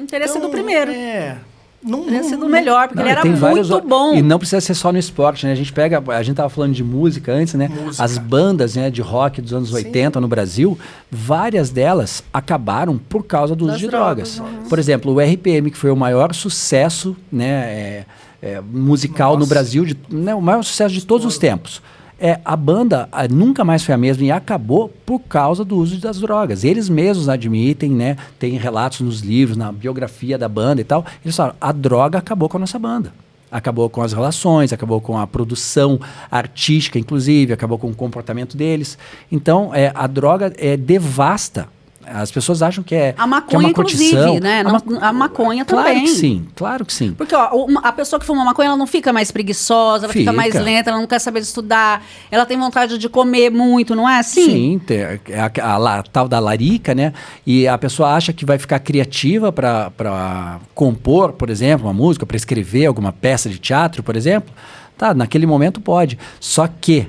Teria sido o primeiro. Teria sido o melhor, porque Não, ele era tem muito bom. E não precisa ser só no esporte, né? A gente tava falando de música antes, né? Música. As bandas, né, de rock dos anos 80 no Brasil, várias delas acabaram por causa do uso Das de drogas, drogas. Por exemplo, o RPM, que foi o maior sucesso, né, musical no Brasil, né, o maior sucesso de todos os tempos. A banda nunca mais foi a mesma e acabou por causa do uso das drogas. Eles mesmos admitem, né? Tem relatos nos livros, na biografia da banda e tal. Eles falam, a droga acabou com a nossa banda. Acabou com as relações, acabou com a produção artística, inclusive, acabou com o comportamento deles. Então, a droga devasta. As pessoas acham que é A maconha, que é uma inclusive, curtição. né? A maconha claro também. Que sim, claro que sim. Porque ó, a pessoa que fuma maconha, ela não fica mais preguiçosa, ela fica mais lenta, ela não quer saber de estudar, ela tem vontade de comer muito, não é assim? Sim, a tal da larica, né? E a pessoa acha que vai ficar criativa para compor, por exemplo, uma música, para escrever alguma peça de teatro, por exemplo. Tá, naquele momento pode. Só que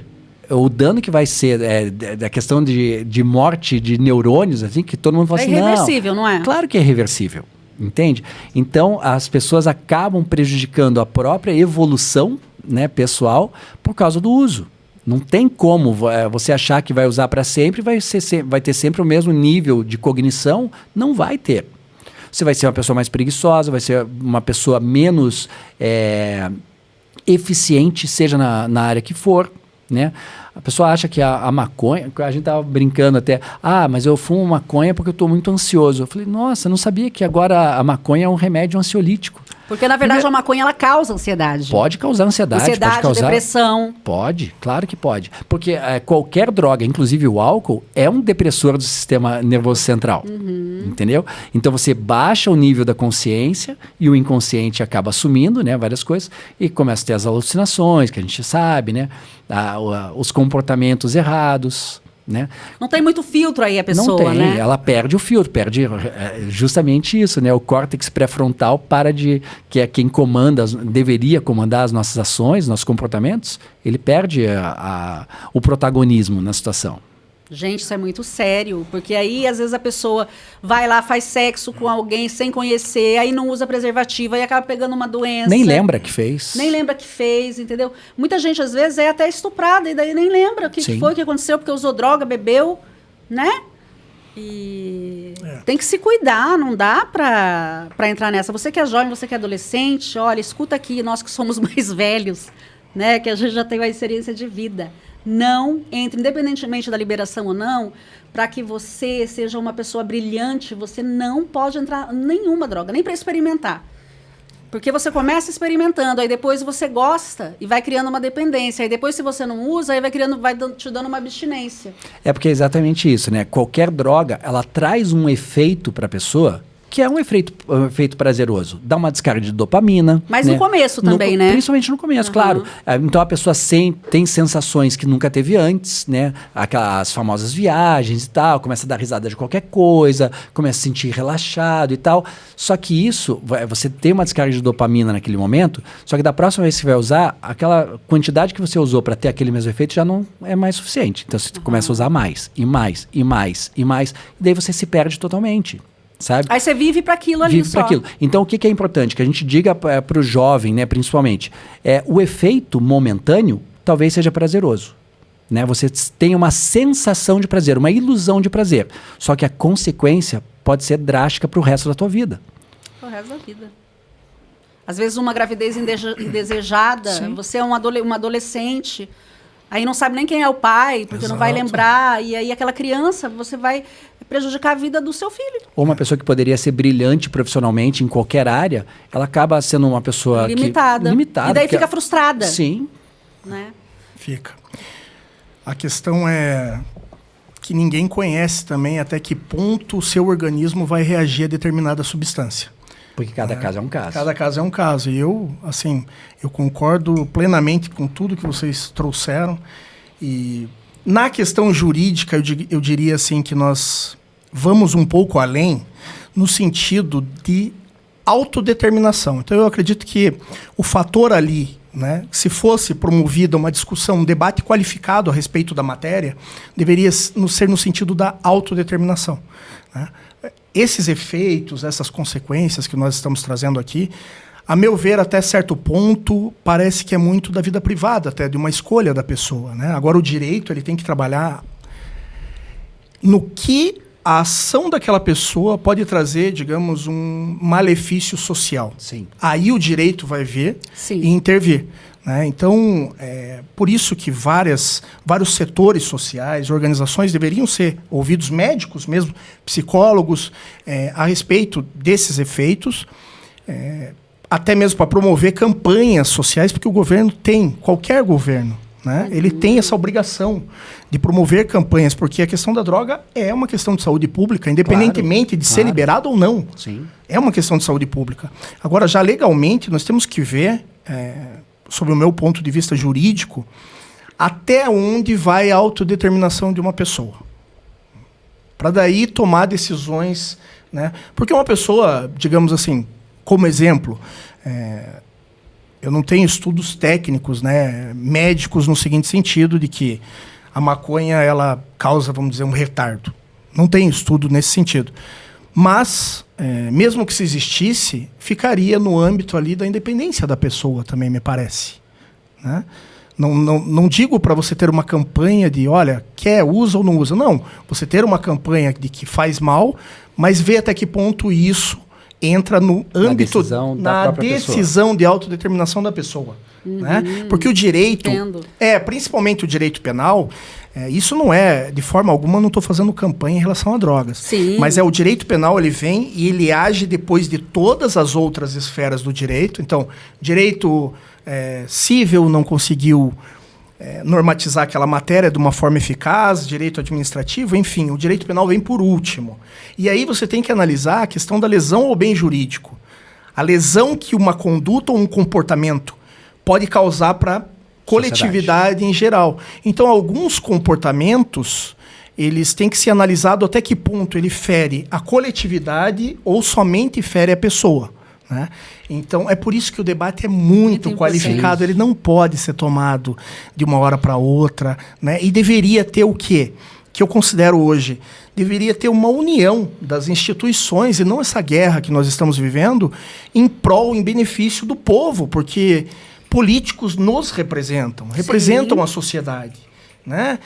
o dano que vai ser da questão de morte de neurônios, assim, que todo mundo fala assim, irreversível, não é? Claro que é irreversível, entende? Então, as pessoas acabam prejudicando a própria evolução, né, pessoal por causa do uso. Não tem como você achar que vai usar para sempre, vai ter sempre o mesmo nível de cognição. Não vai ter. Você vai ser uma pessoa mais preguiçosa, vai ser uma pessoa menos eficiente, seja na área que for, né? A pessoa acha que a maconha, a gente tava brincando até, mas eu fumo maconha porque eu estou muito ansioso. Eu falei, nossa, eu não sabia que agora a maconha é um remédio ansiolítico. Porque, na verdade, a maconha, ela causa ansiedade. Pode causar ansiedade, pode causar depressão. Pode, claro que pode. Porque qualquer droga, inclusive o álcool, é um depressor do sistema nervoso central. Entendeu? Então você baixa o nível da consciência e o inconsciente acaba assumindo, né, várias coisas e começa a ter as alucinações, que a gente sabe, né? Os comportamentos errados. Né? Não tem muito filtro aí a pessoa, não tem, né? Ela perde o filtro, perde justamente isso, né? O córtex pré-frontal que é quem deveria comandar as nossas ações, nossos comportamentos, ele perde o protagonismo na situação. Gente, isso é muito sério, porque aí às vezes a pessoa vai lá, faz sexo com alguém sem conhecer, aí não usa preservativo, aí acaba pegando uma doença. Nem lembra que fez. Nem lembra que fez, entendeu? Muita gente às vezes é até estuprada e daí nem lembra o que foi que aconteceu, porque usou droga, bebeu, né? E tem que se cuidar, não dá pra entrar nessa. Você que é jovem, você que é adolescente, olha, escuta aqui, nós que somos mais velhos, né? Que a gente já tem uma experiência de vida. Não entre, independentemente da liberação ou não, para que você seja uma pessoa brilhante, você não pode entrar em nenhuma droga, nem para experimentar. Porque você começa experimentando, aí depois você gosta e vai criando uma dependência. Aí depois, se você não usa, aí vai te dando uma abstinência. É porque é exatamente isso, né? Qualquer droga, ela traz um efeito para a pessoa que é um efeito prazeroso. Dá uma descarga de dopamina. Mas né? no começo também, né? Principalmente no começo, claro. Então a pessoa tem sensações que nunca teve antes, né? Aquelas famosas viagens e tal, começa a dar risada de qualquer coisa, começa a se sentir relaxado e tal. Só que isso, você tem uma descarga de dopamina naquele momento, só que da próxima vez que você vai usar, aquela quantidade que você usou para ter aquele mesmo efeito já não é mais suficiente. Então você começa a usar mais, e mais, e mais, e mais. E daí você se perde totalmente. Sabe? Aí você vive para aquilo ali vive para aquilo. Então, o que é importante? Que a gente diga para o jovem, né, principalmente, o efeito momentâneo talvez seja prazeroso. Né? Você tem uma sensação de prazer, uma ilusão de prazer. Só que a consequência pode ser drástica para o resto da tua vida. Para o resto da vida. Às vezes, uma gravidez indesejada, sim. Você é uma adolescente, aí não sabe nem quem é o pai, porque não vai lembrar, e aí aquela criança, você vai prejudicar a vida do seu filho. Ou uma pessoa que poderia ser brilhante profissionalmente em qualquer área, ela acaba sendo uma pessoa limitada. Limitada. E daí fica frustrada. Sim. Né? Fica. A questão é que ninguém conhece também até que ponto o seu organismo vai reagir a determinada substância. Porque cada caso é um caso. Cada caso é um caso. E eu concordo plenamente com tudo que vocês trouxeram. E na questão jurídica, eu diria assim que nós vamos um pouco além no sentido de autodeterminação. Então, eu acredito que o fator ali, né, se fosse promovida uma discussão, um debate qualificado a respeito da matéria, deveria ser no sentido da autodeterminação, né? Esses efeitos, essas consequências que nós estamos trazendo aqui, a meu ver, até certo ponto, parece que é muito da vida privada, até de uma escolha da pessoa, né? Agora, o direito ele tem que trabalhar no que a ação daquela pessoa pode trazer, digamos, um malefício social. Sim. Aí o direito vai ver Sim. e intervir, né? Então, por isso que vários setores sociais, organizações deveriam ser ouvidos, médicos mesmo, psicólogos, a respeito desses efeitos, até mesmo para promover campanhas sociais, porque o governo tem, qualquer governo, né? Ele tem essa obrigação de promover campanhas, porque a questão da droga é uma questão de saúde pública, independentemente de ser liberado ou não. Sim. É uma questão de saúde pública. Agora, já legalmente, nós temos que ver, sob o meu ponto de vista jurídico, até onde vai a autodeterminação de uma pessoa. Para daí tomar decisões, né? Porque uma pessoa, digamos assim, como exemplo, eu não tenho estudos técnicos, né, médicos, no seguinte sentido, de que a maconha ela causa, vamos dizer, um retardo. Não tem estudo nesse sentido. Mas, mesmo que se existisse, ficaria no âmbito ali da independência da pessoa também, me parece, né? Não digo para você ter uma campanha de, olha, quer, usa ou não usa. Não, você ter uma campanha de que faz mal, mas ver até que ponto isso entra no âmbito, na decisão de autodeterminação da pessoa. Né? Porque o direito, principalmente o direito penal, isso não é, de forma alguma, não estou fazendo campanha em relação a drogas. Sim. Mas o direito penal, ele vem e ele age depois de todas as outras esferas do direito. Então, direito civil não conseguiu normatizar aquela matéria de uma forma eficaz, direito administrativo, enfim, o direito penal vem por último. E aí você tem que analisar a questão da lesão ao bem jurídico. A lesão que uma conduta ou um comportamento pode causar para a coletividade em geral. Então, alguns comportamentos, eles têm que ser analisados até que ponto ele fere a coletividade ou somente fere a pessoa, né? Então, é por isso que o debate é muito qualificado. Ele não pode ser tomado de uma hora para outra, né? E deveria ter o quê? Que eu considero hoje, deveria ter uma união das instituições e não essa guerra que nós estamos vivendo em prol, em benefício do povo, porque políticos nos representam a sociedade, né?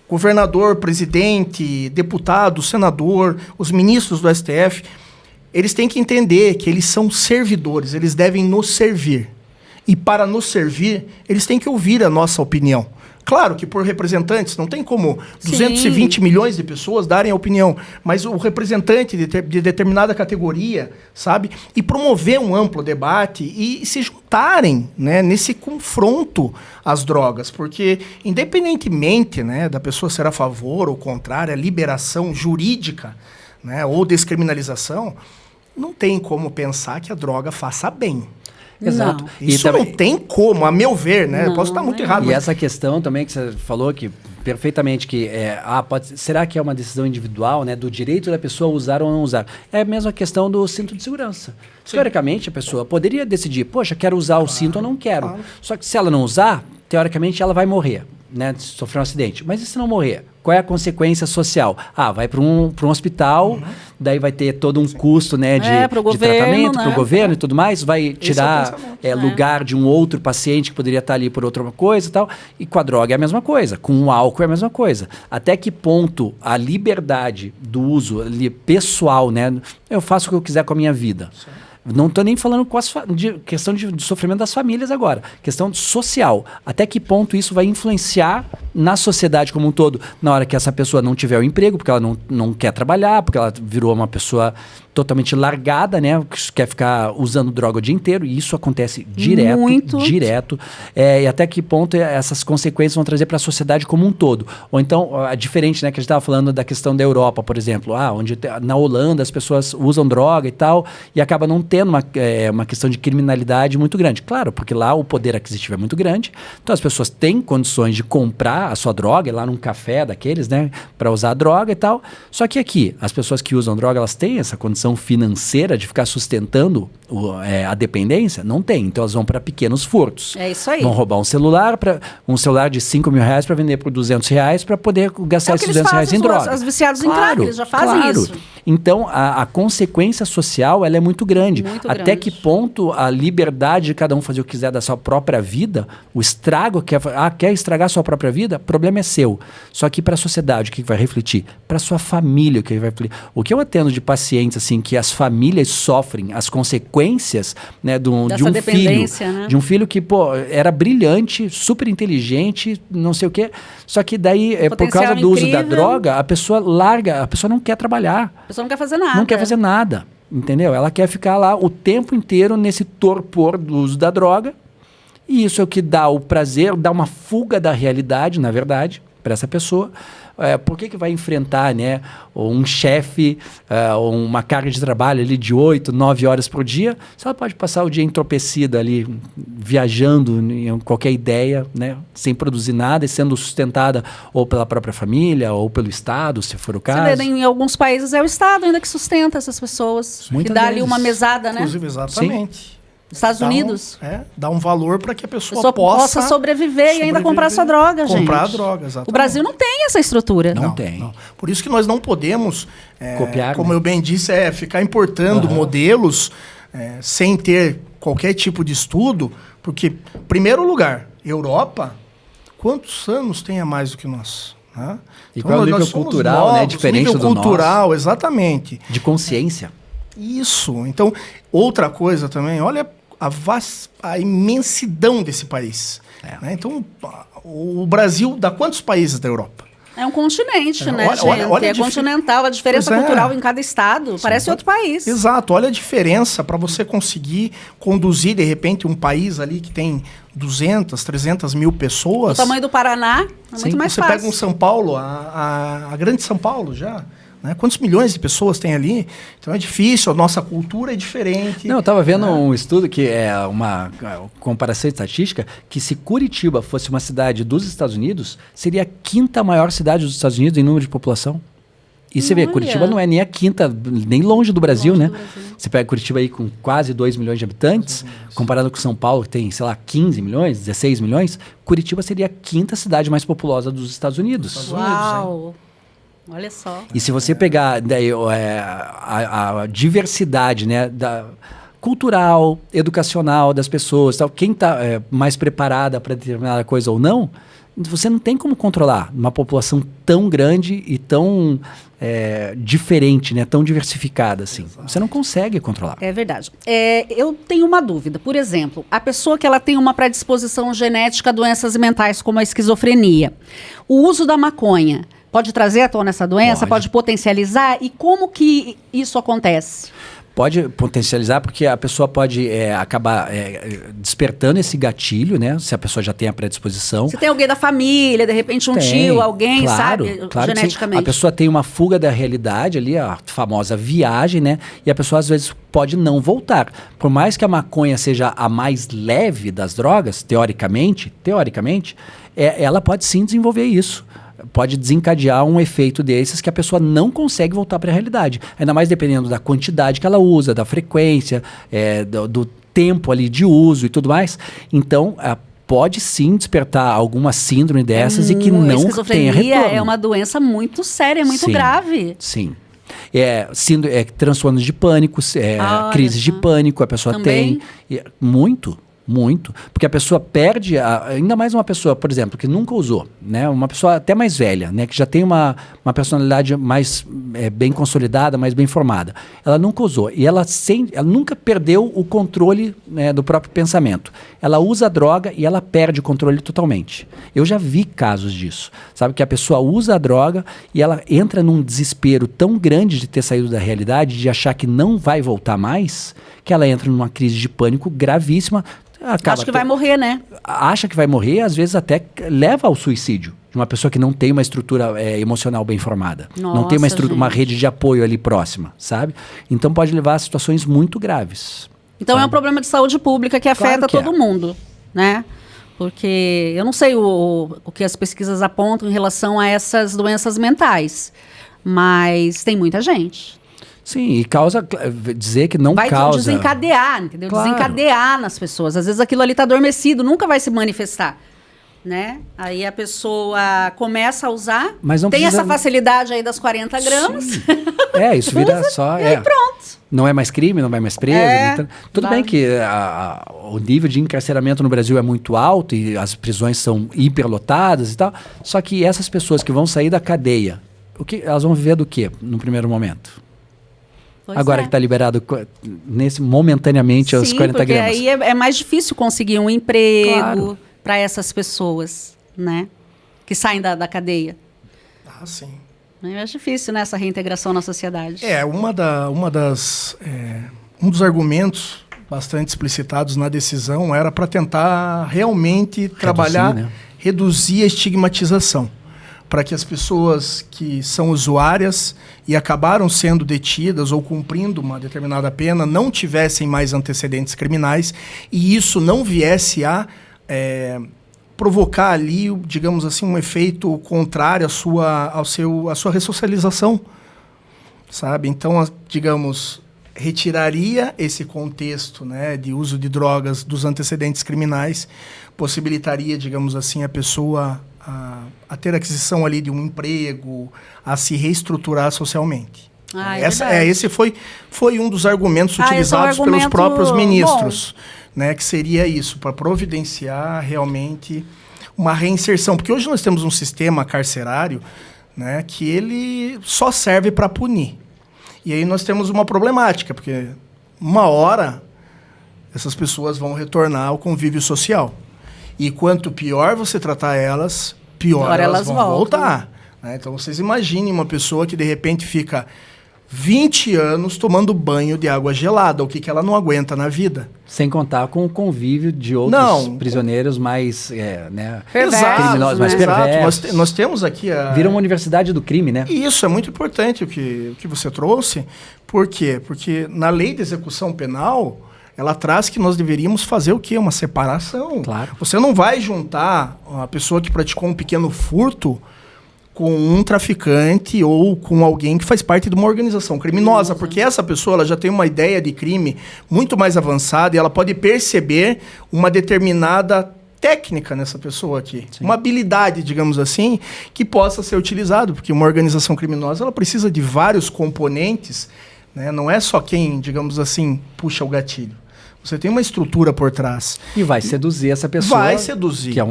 Governador, presidente, deputado, senador, os ministros do STF, eles têm que entender que eles são servidores, eles devem nos servir. E para nos servir, eles têm que ouvir a nossa opinião. Claro que por representantes, não tem como 220 milhões de pessoas darem a opinião, mas o representante de determinada categoria, sabe? E promover um amplo debate e se juntarem, né, nesse confronto às drogas, porque independentemente, né, da pessoa ser a favor ou contrária à liberação jurídica, né, ou descriminalização, não tem como pensar que a droga faça bem. Exato. Isso também não tem como, a meu ver, né? Eu posso estar muito errado. E essa questão também que você falou que perfeitamente que será que é uma decisão individual, né, do direito da pessoa usar ou não usar? É a mesma questão do cinto de segurança. Sim. Teoricamente, a pessoa poderia decidir, poxa, quero usar o cinto ou não quero. Claro. Só que se ela não usar, teoricamente ela vai morrer, né, se sofrer um acidente. Mas e se não morrer? Qual é a consequência social? Vai para um hospital, daí vai ter todo um custo, né, de tratamento para o governo e tudo mais, vai tirar lugar de um outro paciente que poderia estar ali por outra coisa e tal. E com a droga é a mesma coisa, com o álcool é a mesma coisa. Até que ponto a liberdade do uso pessoal, né, eu faço o que eu quiser com a minha vida. Não estou nem falando de questão de sofrimento das famílias agora. Questão social. Até que ponto isso vai influenciar na sociedade como um todo, na hora que essa pessoa não tiver o emprego, porque ela não quer trabalhar, porque ela virou uma pessoa totalmente largada, né? Que quer ficar usando droga o dia inteiro, e isso acontece direto. E até que ponto essas consequências vão trazer para a sociedade como um todo. Ou então, diferente, né? Que a gente estava falando da questão da Europa, por exemplo, onde na Holanda as pessoas usam droga e tal, e acaba não tendo uma questão de criminalidade muito grande. Claro, porque lá o poder aquisitivo é muito grande, então as pessoas têm condições de comprar a sua droga, ir lá num café daqueles, né? Para usar a droga e tal. Só que aqui, as pessoas que usam droga, elas têm essa condição financeira de ficar sustentando a dependência? Não tem. Então elas vão para pequenos furtos. É isso aí. Vão roubar um celular de R$5.000 para vender por R$200 para poder gastar esses R$200 em droga. Os viciados em crack, eles já fazem isso. Então a consequência social ela é muito grande. Até que ponto a liberdade de cada um fazer o que quiser da sua própria vida, o estrago quer estragar a sua própria vida, o problema é seu. Só que para a sociedade, o que vai refletir? Para sua família, o que vai refletir? O que eu atendo de pacientes assim que as famílias sofrem as consequências, né, de um filho, né? De um filho que era brilhante, super inteligente, não sei o quê, só que daí por causa do uso da droga, a pessoa larga, a pessoa não quer trabalhar. A pessoa não quer fazer nada. Não quer fazer nada, entendeu? Ela quer ficar lá o tempo inteiro nesse torpor do uso da droga, e isso é o que dá o prazer, dá uma fuga da realidade, na verdade, para essa pessoa. Por que vai enfrentar, né, um chefe, uma carga de trabalho ali de 8, 9 horas por dia, se ela pode passar o dia entorpecida ali, viajando em qualquer ideia, né, sem produzir nada e sendo sustentada ou pela própria família ou pelo Estado, se for o caso. Você vê, em alguns países é o Estado ainda que sustenta essas pessoas, que dá ali uma mesada, né? Inclusive, exatamente. Sim. Estados Unidos. Dá um valor para que a pessoa possa sobreviver e ainda comprar essa droga, gente. Comprar a droga, exatamente. O Brasil não tem essa estrutura. Não tem. Não. Por isso que nós não podemos, copiar, como né? eu bem disse, ficar importando modelos sem ter qualquer tipo de estudo, porque, primeiro lugar, Europa, quantos anos tem a mais do que nós? Né? E então, qual é o nível cultural, novos, né? Diferente nível do cultural, nosso. Exatamente. De consciência. Isso. Então, outra coisa também, olha a imensidão desse país. Né? Então, o Brasil dá quantos países da Europa? É um continente, né, gente? Olha continental, a diferença cultural em cada estado parece outro país. Exato, olha a diferença para você conseguir conduzir, de repente, um país ali que tem 200, 300 mil pessoas. O tamanho do Paraná é muito mais fácil. Você pega um São Paulo, a grande São Paulo já... Né? Quantos milhões de pessoas tem ali? Então é difícil, a nossa cultura é diferente. Não, eu estava vendo um estudo que é uma comparação estatística, que se Curitiba fosse uma cidade dos Estados Unidos, seria a 5ª maior cidade dos Estados Unidos em número de população. E você vê, Curitiba não é nem a 5ª, nem longe do Brasil, né? Você pega Curitiba aí com quase 2 milhões de habitantes, comparado com São Paulo, que tem, sei lá, 15 milhões, 16 milhões, Curitiba seria a 5ª cidade mais populosa dos Estados Unidos. Uau! Olha só. E se você pegar daí, a diversidade, né, cultural, educacional das pessoas, tal, quem está mais preparada para determinada coisa ou não, você não tem como controlar uma população tão grande e tão diferente, né, tão diversificada assim. Você não consegue controlar. É verdade. Eu tenho uma dúvida. Por exemplo, a pessoa que ela tem uma predisposição genética a doenças mentais, como a esquizofrenia, o uso da maconha pode trazer à tona essa doença? Pode potencializar? E como que isso acontece? Pode potencializar porque a pessoa pode acabar despertando esse gatilho, né? Se a pessoa já tem a predisposição. Se tem alguém da família, de repente tio, alguém, sabe? Claro, geneticamente. A pessoa tem uma fuga da realidade ali, a famosa viagem, né? E a pessoa às vezes pode não voltar. Por mais que a maconha seja a mais leve das drogas, teoricamente, ela pode sim desenvolver isso. Pode desencadear um efeito desses que a pessoa não consegue voltar para a realidade. Ainda mais dependendo da quantidade que ela usa, da frequência, do tempo ali de uso e tudo mais. Então, pode sim despertar alguma síndrome dessas e que não tenha retorno. Esquizofrenia é uma doença muito séria, muito grave. Sim. Transtornos de pânico, crises de pânico, a pessoa também tem. Muito. Porque a pessoa perde, ainda mais uma pessoa, por exemplo, que nunca usou, né? Uma pessoa até mais velha, né? Que já tem uma personalidade mais bem consolidada, mais bem formada. Ela nunca usou. E ela nunca perdeu o controle, né, do próprio pensamento. Ela usa a droga e ela perde o controle totalmente. Eu já vi casos disso. Sabe, que a pessoa usa a droga e ela entra num desespero tão grande de ter saído da realidade, de achar que não vai voltar mais, que ela entra numa crise de pânico gravíssima. Acho que vai morrer, né? Acha que vai morrer, às vezes até leva ao suicídio. De uma pessoa que não tem uma estrutura emocional bem formada. Não tem uma rede de apoio ali próxima, sabe? Então pode levar a situações muito graves. Então é um problema de saúde pública que afeta todo mundo, né? Porque eu não sei o que as pesquisas apontam em relação a essas doenças mentais, mas tem muita gente. Sim, e causa, dizer que não causa... Vai desencadear, entendeu? Claro. Desencadear nas pessoas. Às vezes aquilo ali está adormecido, nunca vai se manifestar, né? Aí a pessoa começa a usar, mas não tem precisa... essa facilidade aí das 40 gramas. Sim. Isso vira só... E aí pronto. Não é mais crime, não vai mais preso. Então, tudo bem que o nível de encarceramento no Brasil é muito alto e as prisões são hiperlotadas e tal, só que essas pessoas que vão sair da cadeia, elas vão viver do quê no primeiro momento? Agora que está liberado momentaneamente os 40 gramas. Aí é mais difícil conseguir um emprego para essas pessoas, né? Que saem da cadeia. Ah, sim. É mais difícil, né? Essa reintegração na sociedade. Um dos argumentos bastante explicitados na decisão era para tentar realmente reduzir a estigmatização. Para que as pessoas que são usuárias e acabaram sendo detidas ou cumprindo uma determinada pena não tivessem mais antecedentes criminais e isso não viesse a provocar ali, digamos assim, um efeito contrário à sua ressocialização, sabe? Então, digamos, retiraria esse contexto, né, de uso de drogas dos antecedentes criminais, possibilitaria, digamos assim, a pessoa a ter aquisição ali de um emprego, a se reestruturar socialmente. Esse foi um dos argumentos utilizados pelos próprios ministros, né, que seria isso, para providenciar realmente uma reinserção. Porque hoje nós temos um sistema carcerário, né, que ele só serve para punir. E aí nós temos uma problemática, porque uma hora essas pessoas vão retornar ao convívio social. E quanto pior você tratar elas, pior elas vão voltar. Né? Então, vocês imaginem uma pessoa que, de repente, fica 20 anos tomando banho de água gelada. O que ela não aguenta na vida? Sem contar com o convívio de outros prisioneiros mais criminosos, mais perversos. Nós temos aqui Vira uma universidade do crime, né? E isso é muito importante o que você trouxe. Por quê? Porque na lei de execução penal... ela traz que nós deveríamos fazer o quê? Uma separação. Claro. Você não vai juntar uma pessoa que praticou um pequeno furto com um traficante ou com alguém que faz parte de uma organização criminosa, porque essa pessoa ela já tem uma ideia de crime muito mais avançada e ela pode perceber uma determinada técnica nessa pessoa aqui. Sim. Uma habilidade, digamos assim, que possa ser utilizado, porque uma organização criminosa ela precisa de vários componentes, né? Não é só quem, digamos assim, puxa o gatilho. Você tem uma estrutura por trás. E vai seduzir essa pessoa. Vai seduzir. Que é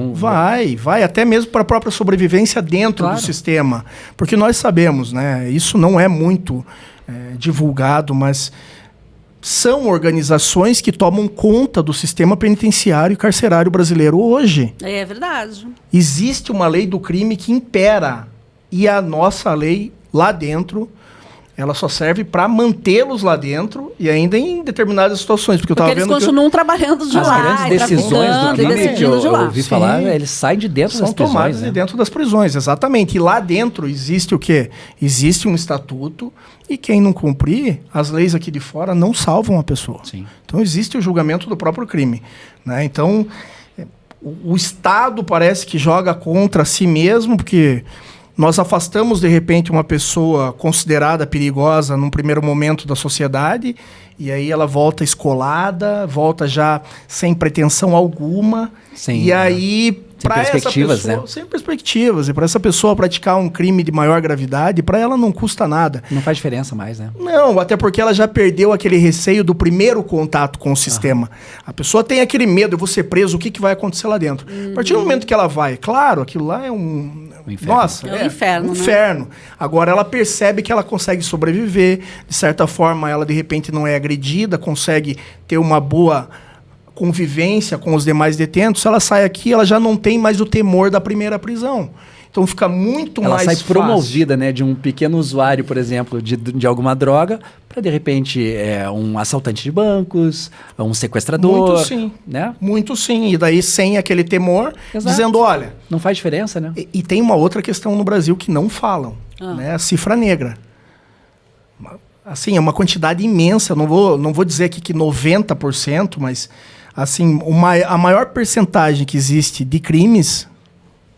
vai até mesmo para a própria sobrevivência dentro do sistema. Porque nós sabemos, né? Isso não é muito divulgado, mas são organizações que tomam conta do sistema penitenciário e carcerário brasileiro hoje. É verdade. Existe uma lei do crime que impera. E a nossa lei lá dentro... ela só serve para mantê-los lá dentro e ainda em determinadas situações. Porque eles continuam trabalhando de lá. As grandes decisões do crime que eu ouvi falar, eles saem de dentro das prisões. São tomadas de dentro das prisões, exatamente. E lá dentro existe o quê? Existe um estatuto e quem não cumprir, as leis aqui de fora não salvam a pessoa. Sim. Então existe o julgamento do próprio crime. Né? Então o Estado parece que joga contra si mesmo, porque... nós afastamos, de repente, uma pessoa considerada perigosa num primeiro momento da sociedade, e aí ela volta escolada, volta já sem pretensão alguma, aí perspectivas, né? Sem perspectivas. E para essa pessoa praticar um crime de maior gravidade, para ela não custa nada. Não faz diferença mais, né? Não, até porque ela já perdeu aquele receio do primeiro contato com o sistema. A pessoa tem aquele medo, eu vou ser preso, o que vai acontecer lá dentro? A partir do momento que ela vai, claro, aquilo lá é um inferno. Nossa, é um inferno, um né? inferno. Agora ela percebe que ela consegue sobreviver, de certa forma ela de repente não é agredida, consegue ter uma boa convivência com os demais detentos. Se ela sai aqui, ela já não tem mais o temor da primeira prisão. Então fica muito Ela mais sai fácil. promovida, né, de um pequeno usuário, por exemplo, de alguma droga, para de repente um assaltante de bancos, um sequestrador. Muito sim. Né? Muito sim. E daí sem aquele temor, Exato. dizendo, olha... Não faz diferença, né? E tem uma outra questão no Brasil que não falam, né? A cifra negra. Assim, é uma quantidade imensa. Não vou dizer aqui que 90%, mas assim, a maior percentagem que existe de crimes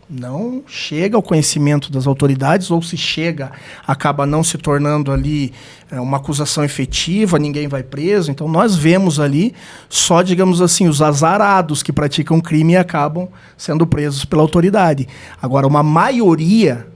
não chega ao conhecimento das autoridades, ou se chega, acaba não se tornando ali uma acusação efetiva, ninguém vai preso. Então nós vemos ali só, digamos assim, os azarados que praticam crime e acabam sendo presos pela autoridade. Agora, uma maioria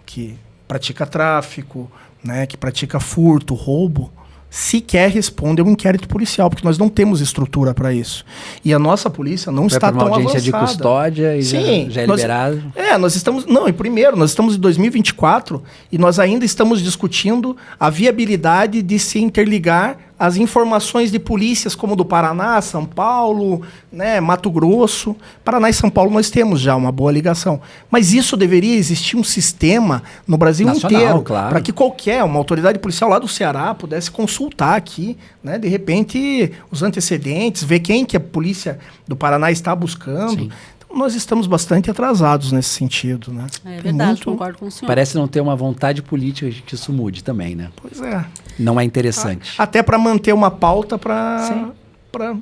que pratica tráfico, né, que pratica furto, roubo, sequer responde ao inquérito policial, porque nós não temos estrutura para isso. E a nossa polícia não está tão avançada. Vai para uma audiência de custódia e Sim, já é liberado. Nós estamos... Não, e primeiro, nós estamos em 2024 e nós ainda estamos discutindo a viabilidade de se interligar as informações de polícias como do Paraná, São Paulo, né, Mato Grosso. Paraná e São Paulo nós temos já uma boa ligação. Mas isso deveria existir um sistema no Brasil nacional, inteiro, claro, para que uma autoridade policial lá do Ceará pudesse consultar aqui, né, de repente, os antecedentes, ver quem que a polícia do Paraná está buscando. Sim. Nós estamos bastante atrasados nesse sentido, né? É verdade, concordo com o senhor. Parece não ter uma vontade política de que isso mude também, né? Pois é. Não é interessante. Até para manter uma pauta para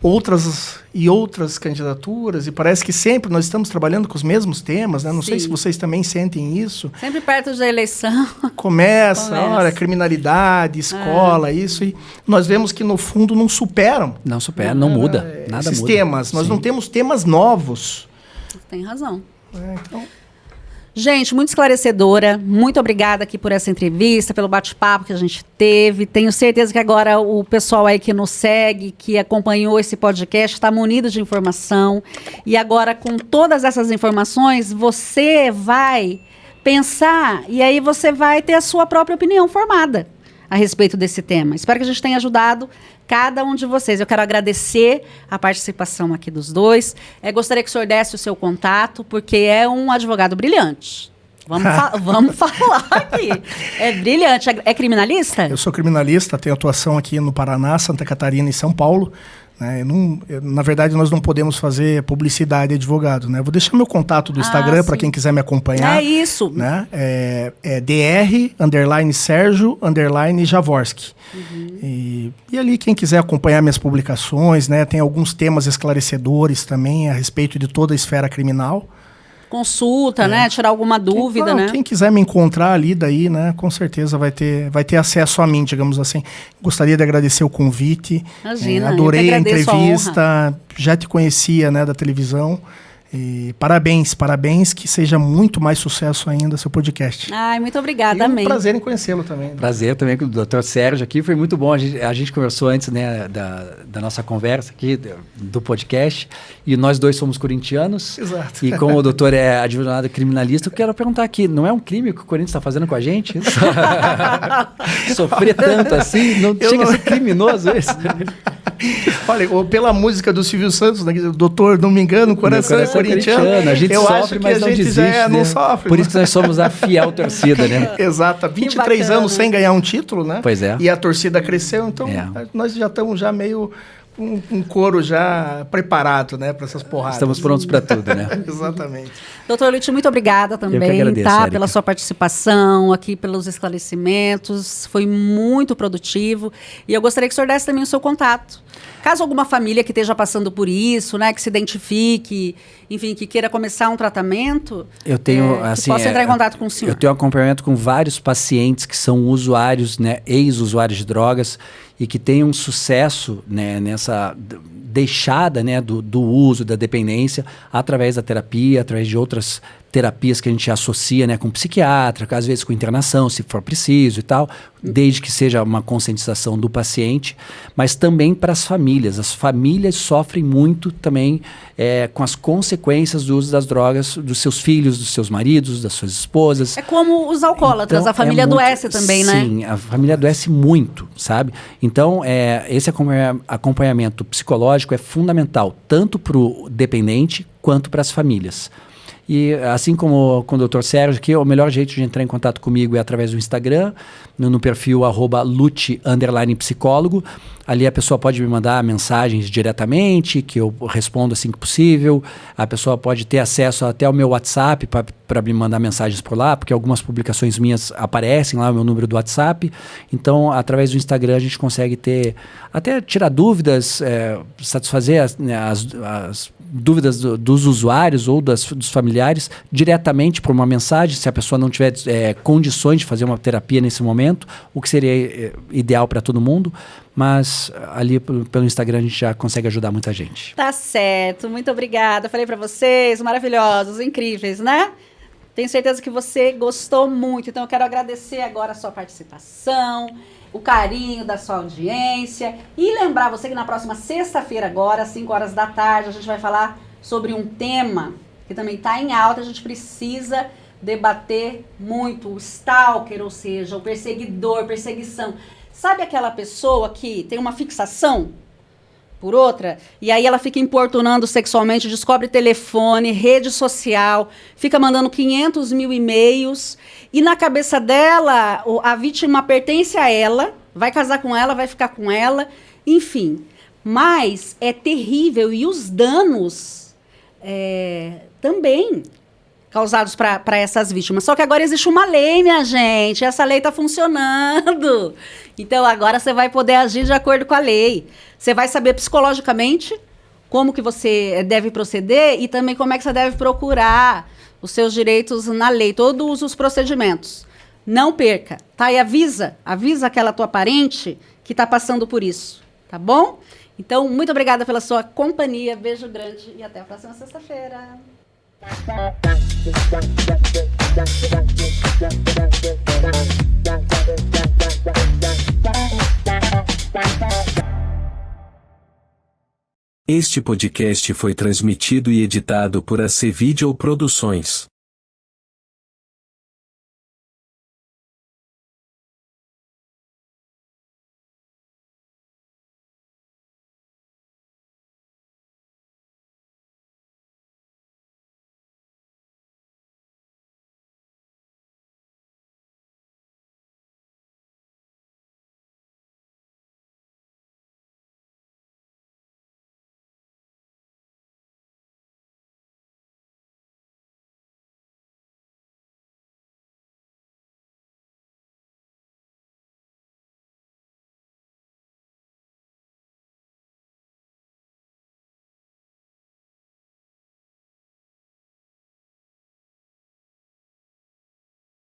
outras candidaturas, e parece que sempre nós estamos trabalhando com os mesmos temas, né? Não sei se vocês também sentem isso. Sempre perto da eleição. Começa. Olha, criminalidade, escola, isso, e nós vemos que no fundo não superam. Não supera, não muda, nada esses muda. temas. Nós Sim. não temos temas novos. Tem razão. Então... Gente, muito esclarecedora. Muito obrigada aqui por essa entrevista, pelo bate-papo que a gente teve. Tenho certeza que agora o pessoal aí que nos segue, que acompanhou esse podcast, está munido de informação. E agora, com todas essas informações, você vai pensar e aí você vai ter a sua própria opinião formada a respeito desse tema. Espero que a gente tenha ajudado cada um de vocês. Eu quero agradecer a participação aqui dos dois. Gostaria que o senhor desse o seu contato, porque é um advogado brilhante. Vamos falar aqui. É brilhante. É criminalista? Eu sou criminalista, tenho atuação aqui no Paraná, Santa Catarina e São Paulo. Né? Na verdade, nós não podemos fazer publicidade de advogado. Né? Vou deixar meu contato do Instagram para quem quiser me acompanhar. É isso. Né? É dr_Sérgio_Javorski. E ali, quem quiser acompanhar minhas publicações, né? Tem alguns temas esclarecedores também a respeito de toda a esfera criminal. Consulta, né? Tirar alguma dúvida, né? Quem quiser me encontrar ali, daí, né? Com certeza vai ter acesso a mim, digamos assim. Gostaria de agradecer o convite. Imagina, adorei a entrevista. Já te conhecia, né, da televisão. E parabéns, que seja muito mais sucesso ainda seu podcast. Ai, muito obrigada, amém. Um prazer em conhecê-lo também. Né? Prazer também com o Dr. Sérgio aqui, foi muito bom. A gente conversou antes, né, da nossa conversa aqui, do podcast, e nós dois somos corintianos. Exato. E como o doutor é advogado criminalista, eu quero perguntar aqui, não é um crime que o Corinthians está fazendo com a gente? Sofrer tanto assim, não chega a ser criminoso isso? Olha, pela música do Silvio Santos, né, doutor, não me engano, coração é corintiano. A gente sofre, mas não desiste. Não sofre. Por isso que nós somos a fiel torcida, né? Exato. 23 anos sem ganhar um título, né? Pois é. E a torcida cresceu, então nós já estamos meio um coro já preparado, né, para essas porradas. Estamos prontos para tudo, né? Exatamente. Doutor Lute, muito obrigada também, Eu que agradeço, Érica, pela sua participação aqui, pelos esclarecimentos. Foi muito produtivo. E eu gostaria que o senhor desse também o seu contato. Caso alguma família que esteja passando por isso, né, que se identifique, enfim, que queira começar um tratamento, eu tenho, que possa entrar em contato com o senhor. Eu tenho acompanhamento com vários pacientes que são usuários, né, ex-usuários de drogas e que têm um sucesso, né, nessa deixada, né, do uso, da dependência, através da terapia, através de outras terapias que a gente associa, né, com psiquiatra, às vezes com internação, se for preciso e tal, desde que seja uma conscientização do paciente, mas também para as famílias. As famílias sofrem muito também com as consequências do uso das drogas dos seus filhos, dos seus maridos, das suas esposas. É como os alcoólatras, Então, a família adoece também, né? Sim, a família adoece muito, sabe? Então, esse acompanhamento psicológico é fundamental, tanto para o dependente quanto para as famílias. E assim como com o Dr. Sérgio, que o melhor jeito de entrar em contato comigo é através do Instagram, no perfil @lute_psicólogo. Ali a pessoa pode me mandar mensagens diretamente, que eu respondo assim que possível. A pessoa pode ter acesso até ao meu WhatsApp para me mandar mensagens por lá, porque algumas publicações minhas aparecem lá, o meu número do WhatsApp. Então, através do Instagram, a gente consegue até tirar dúvidas, satisfazer as dúvidas dos usuários ou dos familiares diretamente por uma mensagem, se a pessoa não tiver condições de fazer uma terapia nesse momento, o que seria ideal para todo mundo, mas ali pelo Instagram a gente já consegue ajudar muita gente. Tá certo, muito obrigada. Falei para vocês, maravilhosos, incríveis, né? Tenho certeza que você gostou muito, então eu quero agradecer agora a sua participação, o carinho da sua audiência e lembrar você que na próxima sexta-feira agora, às 5 horas da tarde, a gente vai falar sobre um tema que também está em alta, a gente precisa debater muito, o stalker, ou seja, o perseguidor, perseguição. Sabe aquela pessoa que tem uma fixação por outra, e aí ela fica importunando sexualmente, descobre telefone, rede social, fica mandando 500 mil e-mails, e na cabeça dela, a vítima pertence a ela, vai casar com ela, vai ficar com ela, enfim. Mas é terrível, e os danos também causados para essas vítimas. Só que agora existe uma lei, minha gente, essa lei está funcionando. Então, agora você vai poder agir de acordo com a lei. Você vai saber psicologicamente como que você deve proceder e também como é que você deve procurar os seus direitos na lei, todos os procedimentos. Não perca, tá? E avisa aquela tua parente que está passando por isso, tá bom? Então, muito obrigada pela sua companhia, beijo grande e até a próxima sexta-feira. Este podcast foi transmitido e editado por AC Video Produções.